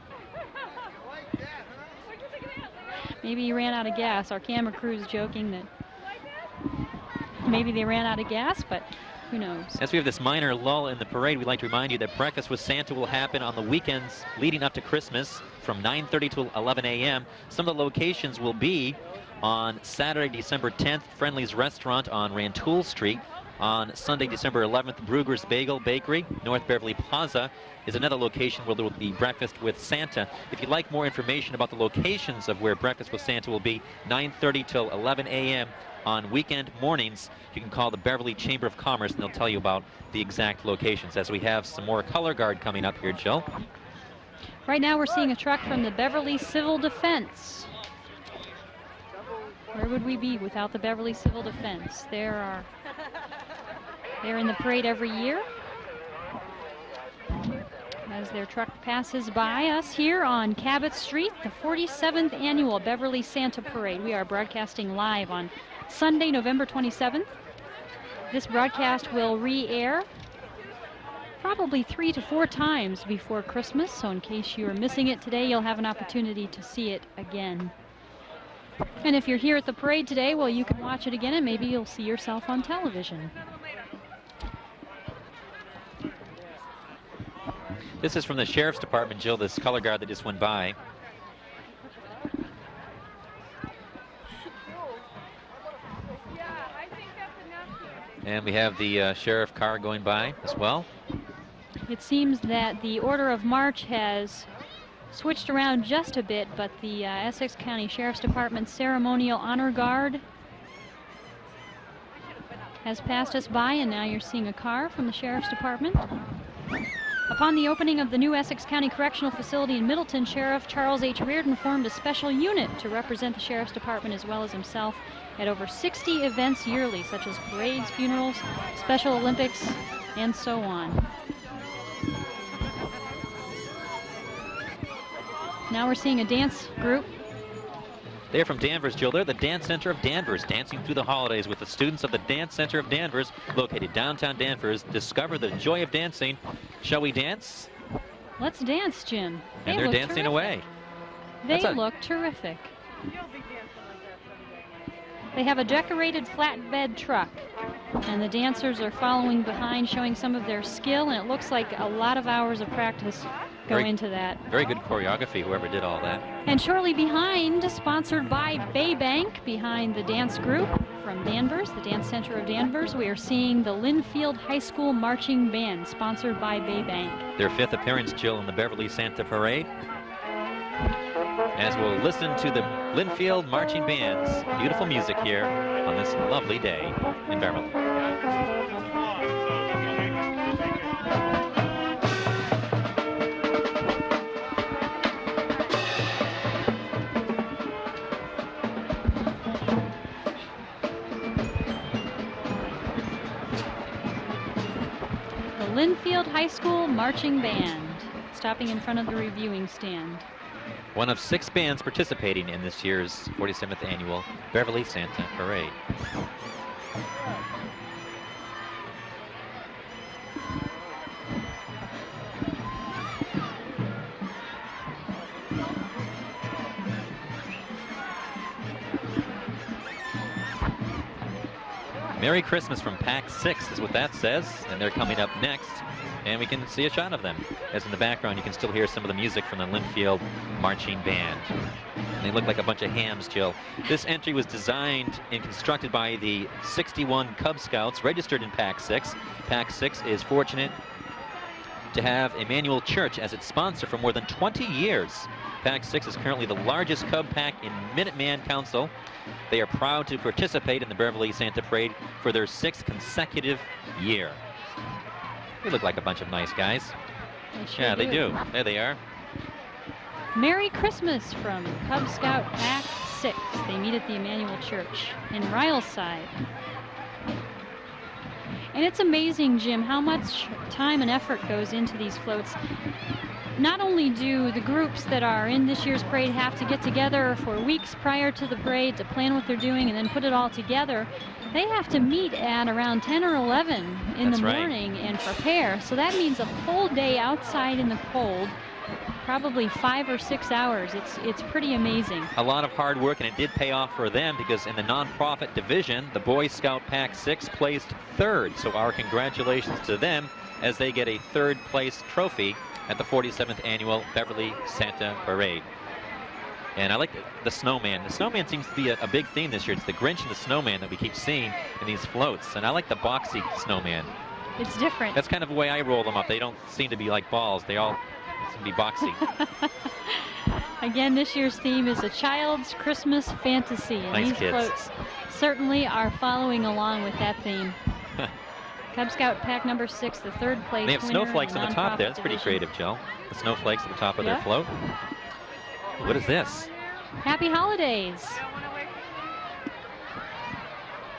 Maybe he ran out of gas. Our camera crew's joking that maybe they ran out of gas, but who knows? As we have this minor lull in the parade, we'd like to remind you that Breakfast with Santa will happen on the weekends leading up to Christmas from 9:30 to 11 a.m. Some of the locations will be on Saturday, December 10th, Friendly's Restaurant on Rantoul Street. On Sunday, December 11th, Brugger's Bagel Bakery, North Beverly Plaza, is another location where there will be Breakfast with Santa. If you'd like more information about the locations of where Breakfast with Santa will be, 9:30 till 11 a.m. on weekend mornings, you can call the Beverly Chamber of Commerce and they'll tell you about the exact locations. As we have some more color guard coming up here, Jill. Right now we're seeing a truck from the Beverly Civil Defense. Where would we be without the Beverly Civil Defense? They're in the parade every year. As their truck passes by us here on Cabot Street, the 47th annual Beverly Santa Parade. We are broadcasting live on Sunday, November 27th. This broadcast will re-air probably 3 to 4 times before Christmas, so in case you are missing it today, you'll have an opportunity to see it again. And if you're here at the parade today, well, you can watch it again and maybe you'll see yourself on television. This is from the Sheriff's Department, Jill, this color guard that just went by. And we have the sheriff car going by as well. It seems that the order of march has switched around just a bit, but the Essex County Sheriff's Department Ceremonial Honor Guard has passed us by, and now you're seeing a car from the Sheriff's Department. Upon the opening of the new Essex County Correctional Facility in Middleton, Sheriff Charles H. Reardon formed a special unit to represent the Sheriff's Department as well as himself at over 60 events yearly, such as parades, funerals, Special Olympics, and so on. Now we're seeing a dance group. They're from Danvers, Jill. They're the Dance Center of Danvers, dancing through the holidays with the students of the Dance Center of Danvers, located downtown Danvers. Discover the joy of dancing. Shall we dance? Let's dance, Jim. And they're dancing terrific. away. They look terrific. They have a decorated flatbed truck, and the dancers are following behind, showing some of their skill, and it looks like a lot of hours of practice go into that. Very good choreography, whoever did all that. And shortly behind, sponsored by Bay Bank, behind the dance group from Danvers, the Dance Center of Danvers, we are seeing the Linfield High School Marching Band, sponsored by Bay Bank. Their 5th appearance, Jill, in the Beverly Santa Parade. As we'll listen to the Linfield Marching Band's beautiful music here on this lovely day in Beverly. Linfield High School Marching Band, stopping in front of the reviewing stand. One of 6 bands participating in this year's 47th annual Beverly Santa Parade. Merry Christmas from Pack 6 is what that says, and they're coming up next, and we can see a shot of them. As in the background, you can still hear some of the music from the Linfield Marching Band. And they look like a bunch of hams, Jill. This entry was designed and constructed by the 61 Cub Scouts registered in Pack 6. Pack 6 is fortunate to have Emmanuel Church as its sponsor for more than 20 years. Pack 6 is currently the largest Cub pack in Minuteman Council. They are proud to participate in the Beverly Santa Parade for their 6th consecutive year. They look like a bunch of nice guys. They they do. There they are. Merry Christmas from Cub Scout Pack 6. They meet at the Emmanuel Church in Ryleside. And it's amazing, Jim, how much time and effort goes into these floats. Not only do the groups that are in this year's parade have to get together for weeks prior to the parade to plan what they're doing and then put it all together, they have to meet at around 10 or 11 in the morning and prepare. So that means a full day outside in the cold, probably 5 or 6 hours. It's pretty amazing. A lot of hard work, and it did pay off for them because in the nonprofit division, the Boy Scout Pack 6 placed 3rd. So our congratulations to them as they get a 3rd place trophy at the 47th annual Beverly Santa Parade. And I like the snowman. The snowman seems to be a big theme this year. It's the Grinch and the snowman that we keep seeing in these floats. And I like the boxy snowman. It's different. That's kind of the way I roll them up. They don't seem to be like balls. They all seem to be boxy. Again, this year's theme is a child's Christmas fantasy. And nice these kids. Floats certainly are following along with that theme. Cub Scout Pack number 6, the 3rd place. They have snowflakes on the top there. That's pretty creative, Jill. The snowflakes at the top of their float. What is this? Happy holidays.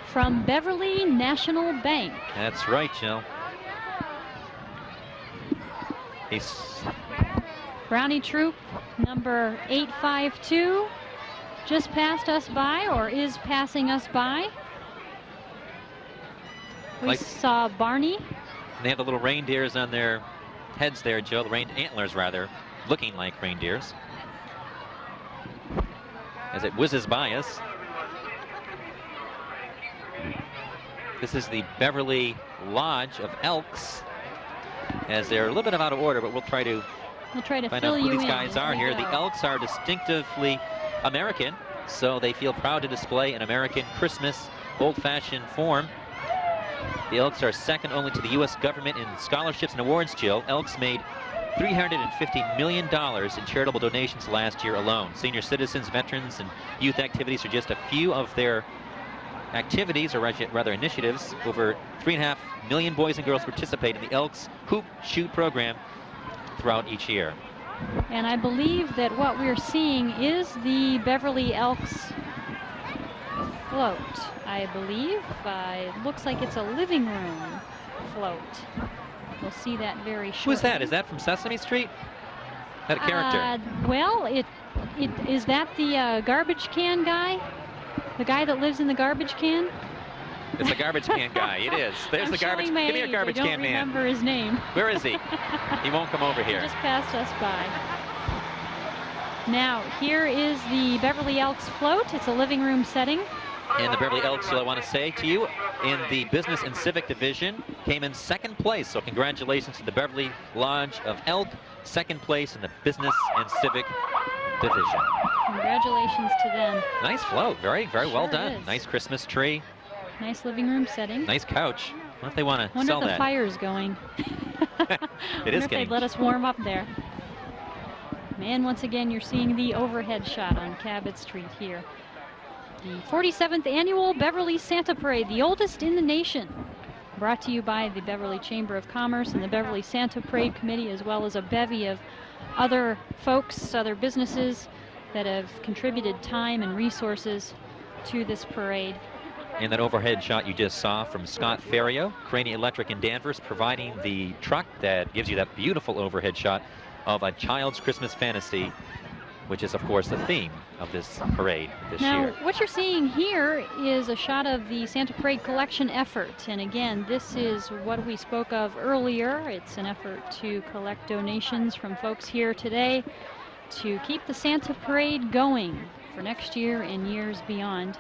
From Beverly National Bank. That's right, Jill. Brownie Troop number 852 just passed us by, or is passing us by. We saw Barney. And they have the little reindeers on their heads there, Jill. The antlers, rather, looking like reindeers. As it whizzes by us. This is the Beverly Lodge of Elks. As they're a little bit out of order, but we'll try to find out who these guys are here. The Elks are distinctively American, so they feel proud to display an American Christmas old-fashioned form. The Elks are second only to the U.S. government in scholarships and awards, Jill. Elks made $350 million in charitable donations last year alone. Senior citizens, veterans, and youth activities are just a few of their activities, or rather initiatives. Over 3.5 million boys and girls participate in the Elks Hoop Shoot program throughout each year. And I believe that what we're seeing is the Beverly Elks float. I believe it looks like it's a living room. float. We'll see that very shortly. Who's that? Is that from Sesame Street? That a character? Well, is that the garbage can guy? The guy that lives in the garbage can? It's the garbage can guy. It is. There's the garbage. Give me a garbage can man. I don't remember his name. Where is he? He won't come over here. He just passed us by. Now, here is the Beverly Elks float. It's a living room setting. And the Beverly Elks, I want to say to you, in the Business and Civic Division, came in second place. So congratulations to the Beverly Lodge of Elk, second place in the Business and Civic Division. Congratulations to them. Nice float. Very, very well done. Is. Nice Christmas tree. Nice living room setting. Nice couch. What if they want to Wonder sell if the that? fire's going. It is if getting. they'd let us warm up there. And once again, you're seeing the overhead shot on Cabot Street here. The 47th Annual Beverly Santa Parade, the oldest in the nation. Brought to you by the Beverly Chamber of Commerce and the Beverly Santa Parade Committee, as well as a bevy of other folks, other businesses that have contributed time and resources to this parade. And that overhead shot you just saw from Scott Ferrio, Craney Electric in Danvers, providing the truck that gives you that beautiful overhead shot of A Child's Christmas Fantasy, which is, of course, the theme of this parade this year. Now, what you're seeing here is a shot of the Santa Parade collection effort. And again, this is what we spoke of earlier. It's an effort to collect donations from folks here today to keep the Santa Parade going for next year and years beyond.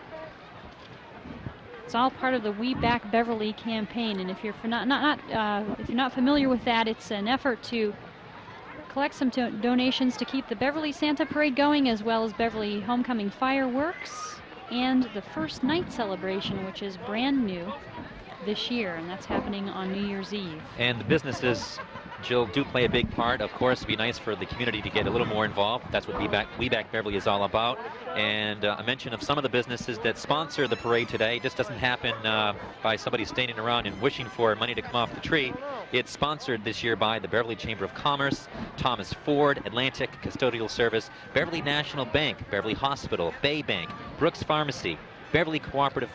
It's all part of the We Back Beverly campaign. And if you're if you're not familiar with that, it's an effort to collect some donations to keep the Beverly Santa Parade going, as well as Beverly Homecoming Fireworks and the first night celebration, which is brand new this year, and that's happening on New Year's Eve. And the businesses, Jill, do play a big part. Of course, it'd be nice for the community to get a little more involved. That's what We Back Beverly is all about. And a mention of some of the businesses that sponsor the parade today. This doesn't happen by somebody standing around and wishing for money to come off the tree. It's sponsored this year by the Beverly Chamber of Commerce, Thomas Ford, Atlantic Custodial Service, Beverly National Bank, Beverly Hospital, Bay Bank, Brooks Pharmacy, Beverly Cooperative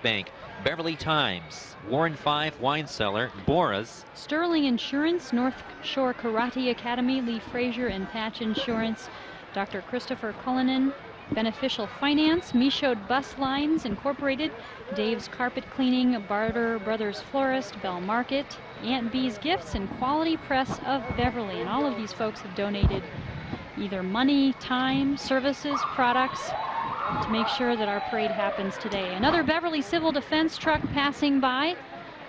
Bank, Beverly Times, Warren 5 Wine Cellar, Bora's, Sterling Insurance, North Shore Karate Academy, Lee Frazier and Patch Insurance, Dr. Christopher Cullinan, Beneficial Finance, Michaud Bus Lines Incorporated, Dave's Carpet Cleaning, Barter Brothers Florist, Bell Market, Aunt Bee's Gifts, and Quality Press of Beverly. And all of these folks have donated either money, time, services, products to make sure that our parade happens today. Another Beverly Civil Defense truck passing by.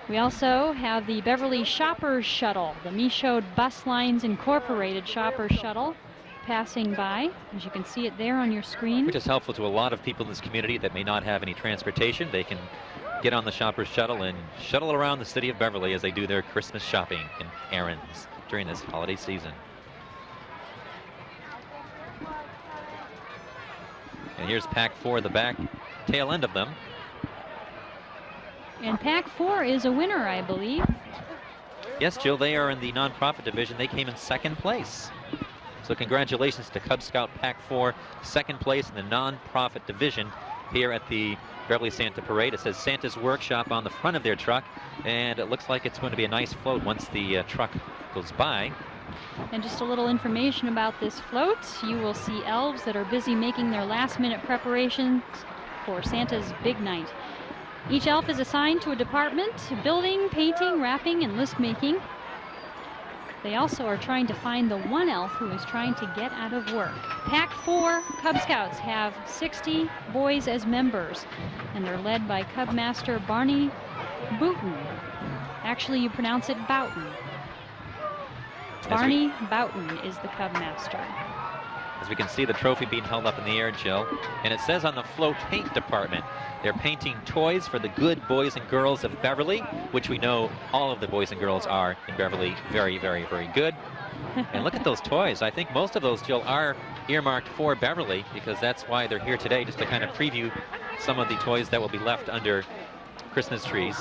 We also have the Beverly Shoppers Shuttle, the Michaud Bus Lines Incorporated Shoppers Shuttle, passing by, as you can see it there on your screen. which is helpful to a lot of people in this community that may not have any transportation. They can get on the Shoppers Shuttle and shuttle around the city of Beverly as they do their Christmas shopping and errands during this holiday season. And here's Pack 4, the back tail end of them. And Pack 4 is a winner, I believe. Yes, Jill, they are in the nonprofit division. They came in second place. So congratulations to Cub Scout Pack 4, second place in the nonprofit division here at the Beverly Santa Parade. It says Santa's Workshop on the front of their truck, and it looks like it's going to be a nice float once the truck goes by. And just a little information about this float. You will see elves that are busy making their last-minute preparations for Santa's big night. Each elf is assigned to a department: building, painting, wrapping, and list making. They also are trying to find the one elf who is trying to get out of work. Pack 4 Cub Scouts have 60 boys as members, and they're led by Cub Master Barney Boughton. Actually, you pronounce it Boughton. Barney Boughton is the Cub Master. As we can see the trophy being held up in the air, Jill, and it says on the float paint department, they're painting toys for the good boys and girls of Beverly, which we know all of the boys and girls are in Beverly very, very, very good. And look at those toys. I think most of those, Jill, are earmarked for Beverly, because that's why they're here today, just to kind of preview some of the toys that will be left under Christmas trees.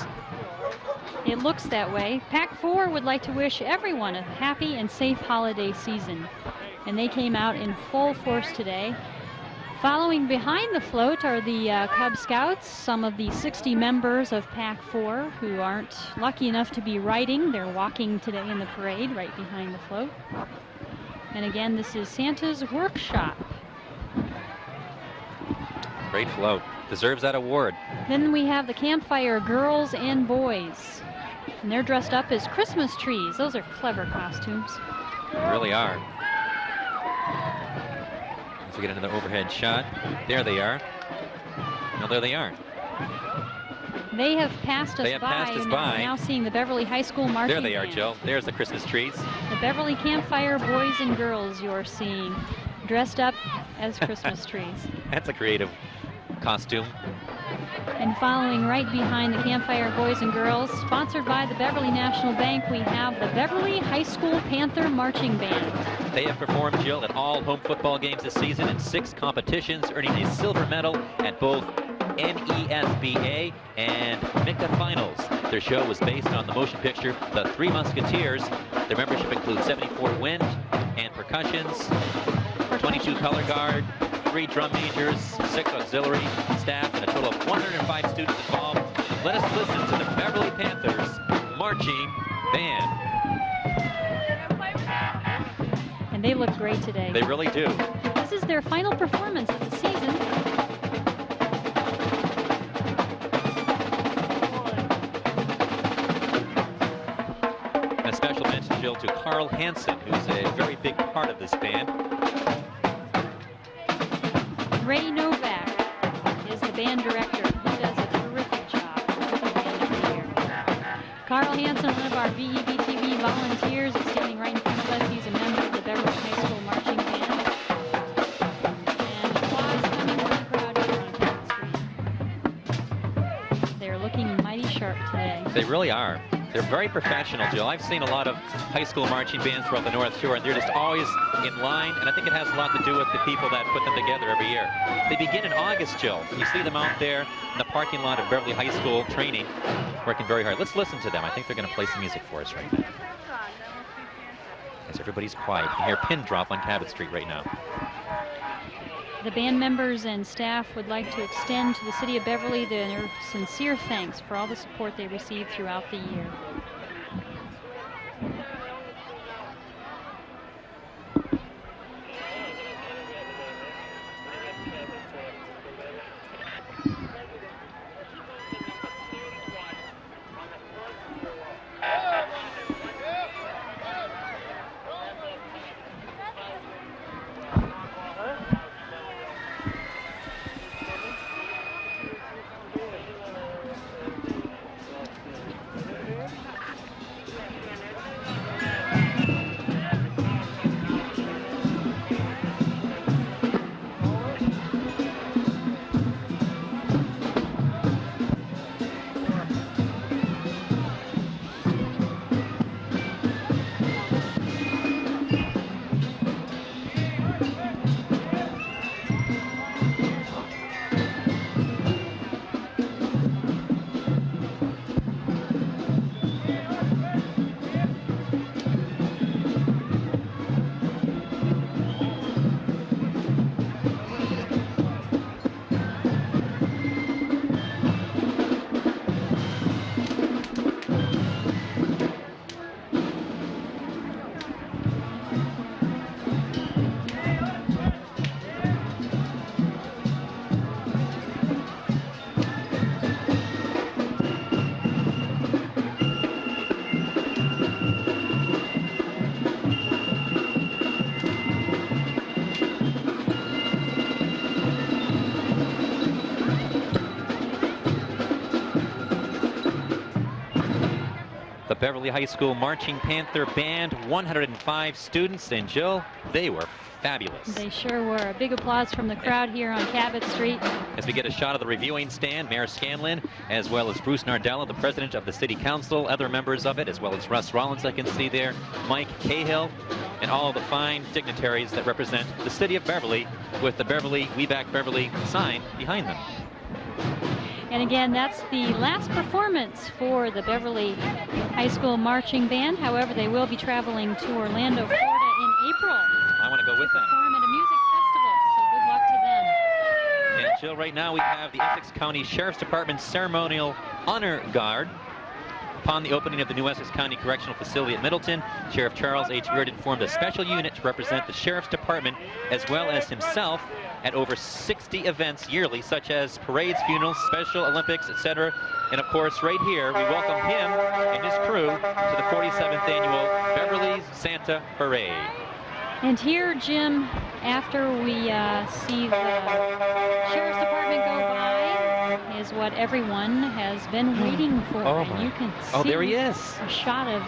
It looks that way. Pack 4 would like to wish everyone a happy and safe holiday season. And they came out in full force today. Following behind the float are the Cub Scouts, some of the 60 members of Pac 4 who aren't lucky enough to be riding. They're walking today in the parade right behind the float. And again, this is Santa's Workshop. Great float. Deserves that award. Then we have the Campfire Girls and Boys. And they're dressed up as Christmas trees. Those are clever costumes. They really are. As we get into the overhead shot, there they are. No, there they aren't. They have passed us They have by. passed us and by. Now seeing the Beverly High School marching There they are, band. Joe. There's the Christmas trees. The Beverly Campfire Boys and Girls you're seeing, dressed up as Christmas trees. That's a creative costume. And following right behind the Campfire Boys and Girls, sponsored by the Beverly National Bank, we have the Beverly High School Panther Marching Band. They have performed, Jill, at all home football games this season in 6 competitions, earning a silver medal at both NESBA and MICA finals. Their show was based on the motion picture The Three Musketeers. Their membership includes 74 wind and percussions, 22 color guard, 3 drum majors, 6 auxiliary staff, and a total of 105 students involved. Let us listen to the Beverly Panthers Marching Band. And they look great today. They really do. This is their final performance of the season. A special mention, Jill, to Carl Hansen, who's a very big part of this band. Ray Novak is the band director. He does a terrific job with the band every year. Carl Hansen, one of our BEV-TV volunteers, is standing right in front of us. He's a member of the Beverly High School Marching Band. And applause coming from the crowd here on Cabot Street. They're looking mighty sharp today. They really are. They're very professional, Jill. I've seen a lot of high school marching bands throughout the North Shore, and they're just always in line, and I think it has a lot to do with the people that put them together every year. They begin in August, Jill. You see them out there in the parking lot of Beverly High School training, working very hard. Let's listen to them. I think they're going to play some music for us right now. As everybody's quiet, you can hear a pin drop on Cabot Street right now. The band members and staff would like to extend to the city of Beverly their sincere thanks for all the support they received throughout the year. Beverly High School Marching Panther Band, 105 students, and Jill, they were fabulous. They sure were. A big applause from the crowd here on Cabot Street. As we get a shot of the reviewing stand, Mayor Scanlon, as well as Bruce Nardella, the president of the city council, other members of it, as well as Russ Rollins, I can see there, Mike Cahill, and all of the fine dignitaries that represent the city of Beverly with the Beverly, We Back Beverly sign behind them. And again, that's the last performance for the Beverly High School Marching Band. However, they will be traveling to Orlando, Florida in April. I want to go with them. Perform at a music festival, so good luck to them. Jill, right now we have the Essex County Sheriff's Department Ceremonial Honor Guard. Upon the opening of the new Essex County Correctional Facility at Middleton, Sheriff Charles H. Reardon formed a special unit to represent the Sheriff's Department as well as himself at over 60 events yearly, such as parades, funerals, Special Olympics, etc. And of course, right here, we welcome him and his crew to the 47th annual Beverly Santa Parade. And here, Jim, after we see the Sheriff's Department go by, is what everyone has been waiting for. And you can see there he is. A shot of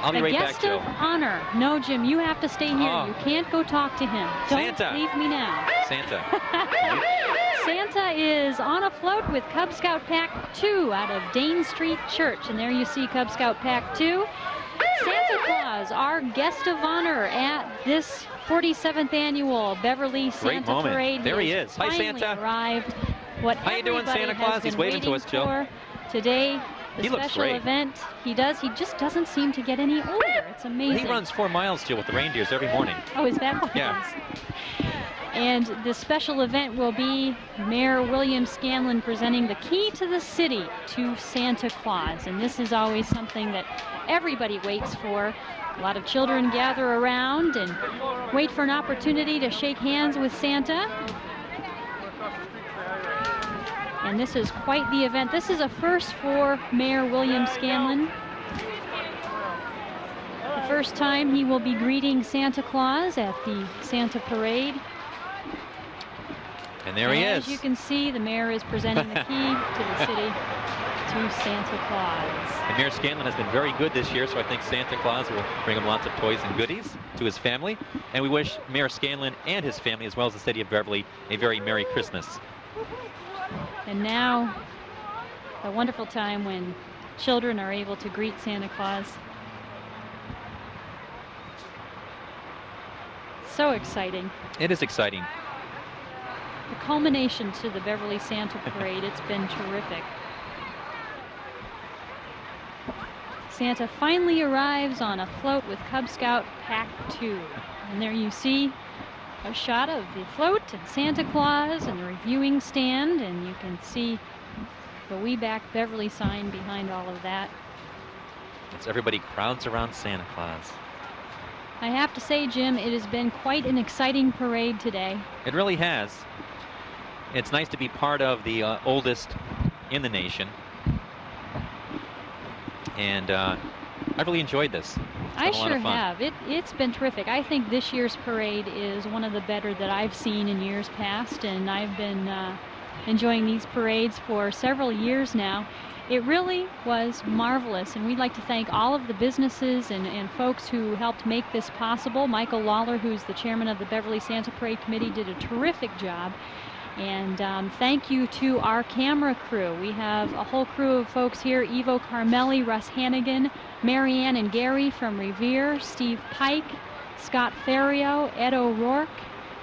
I'll be the right guest back, Jill. of honor. No, Jim, you have to stay here. You can't go talk to him. Don't Santa. leave me now. Santa. Santa is on a float with Cub Scout Pack 2 out of Dane Street Church. And there you see Cub Scout Pack 2. Santa Claus, our guest of honor at this 47th annual Beverly Santa Parade. There he is. Hi, Santa. Arrived. What How you doing, Santa Claus? He's waving to us, Jill. Today, the He looks special great. event. He does. He just doesn't seem to get any older. It's amazing. He runs 4 miles, Jill, with the reindeers every morning. Oh, is that what Yeah. it is? And the special event will be Mayor William Scanlon presenting the key to the city to Santa Claus. And this is always something that everybody waits for. A lot of children gather around and wait for an opportunity to shake hands with Santa. And this is quite the event. This is a first for Mayor William Scanlon. The first time he will be greeting Santa Claus at the Santa Parade. And there he is. As you can see, the mayor is presenting the key to the city to Santa Claus. And Mayor Scanlon has been very good this year, so I think Santa Claus will bring him lots of toys and goodies to his family. And we wish Mayor Scanlon and his family, as well as the city of Beverly, a very Merry Christmas. And now, a wonderful time when children are able to greet Santa Claus. So exciting. It is exciting. The culmination to the Beverly Santa Parade. It's been terrific. Santa finally arrives on a float with Cub Scout Pack 2. And there you see a shot of the float and Santa Claus and the reviewing stand, and you can see the We Back Beverly sign behind all of that. As everybody crowds around Santa Claus. I have to say, Jim, it has been quite an exciting parade today. It really has. It's nice to be part of the oldest in the nation. And I really enjoyed this. I sure have. It's been terrific. I think this year's parade is one of the better that I've seen in years past, and I've been enjoying these parades for several years now. It really was marvelous, and we'd like to thank all of the businesses and folks who helped make this possible. Michael Lawler, who's the chairman of the Beverly Santa Parade Committee, did a terrific job. And thank you to our camera crew. We have a whole crew of folks here: Ivo Carmelli, Russ Hannigan, Marianne and Gary from Revere, Steve Pike, Scott Ferrio, Ed O'Rourke.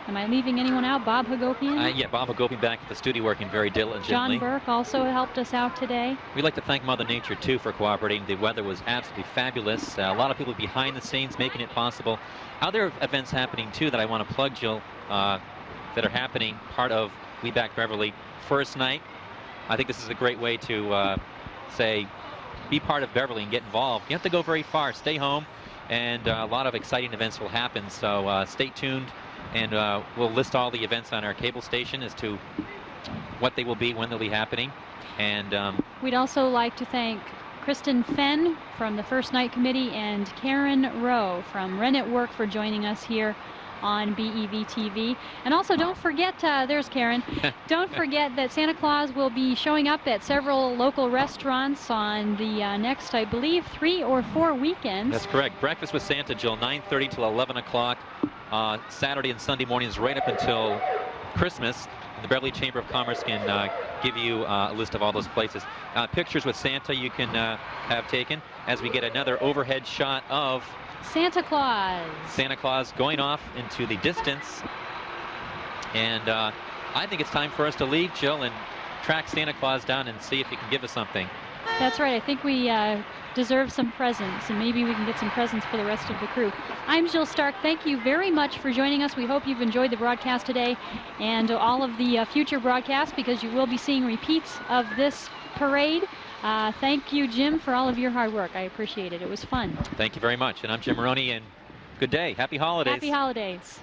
Am I leaving anyone out? Bob Hagopian? Yeah, Bob Hagopian back at the studio working very diligently. John Burke also helped us out today. We'd like to thank Mother Nature, too, for cooperating. The weather was absolutely fabulous. A lot of people behind the scenes making it possible. Other events happening, too, that I want to plug, Jill, that are happening, part of We Back Beverly first night. I think this is a great way to say, be part of Beverly and get involved. You have to go very far. Stay home, and a lot of exciting events will happen. So stay tuned, and we'll list all the events on our cable station as to what they will be, when they'll be happening. And we'd also like to thank Kristen Fenn from the First Night Committee and Karen Rowe from Ren at Work for joining us here on BEV-TV. And also, don't forget, there's Karen, don't forget that Santa Claus will be showing up at several local restaurants on the next, I believe, 3 or 4 weekends. That's correct. Breakfast with Santa, Jill, 9:30 till 11 o'clock, Saturday and Sunday mornings right up until Christmas. The Beverly Chamber of Commerce can give you a list of all those places. Pictures with Santa you can have taken as we get another overhead shot of Santa Claus. Santa Claus going off into the distance. And I think it's time for us to leave, Jill, and track Santa Claus down and see if he can give us something. That's right. I think we deserve some presents, and maybe we can get some presents for the rest of the crew. I'm Jill Stark. Thank you very much for joining us. We hope you've enjoyed the broadcast today and all of the future broadcasts, because you will be seeing repeats of this parade. Thank you, Jim, for all of your hard work. I appreciate it. It was fun. Thank you very much. And I'm Jim Maroney, and good day. Happy holidays. Happy holidays.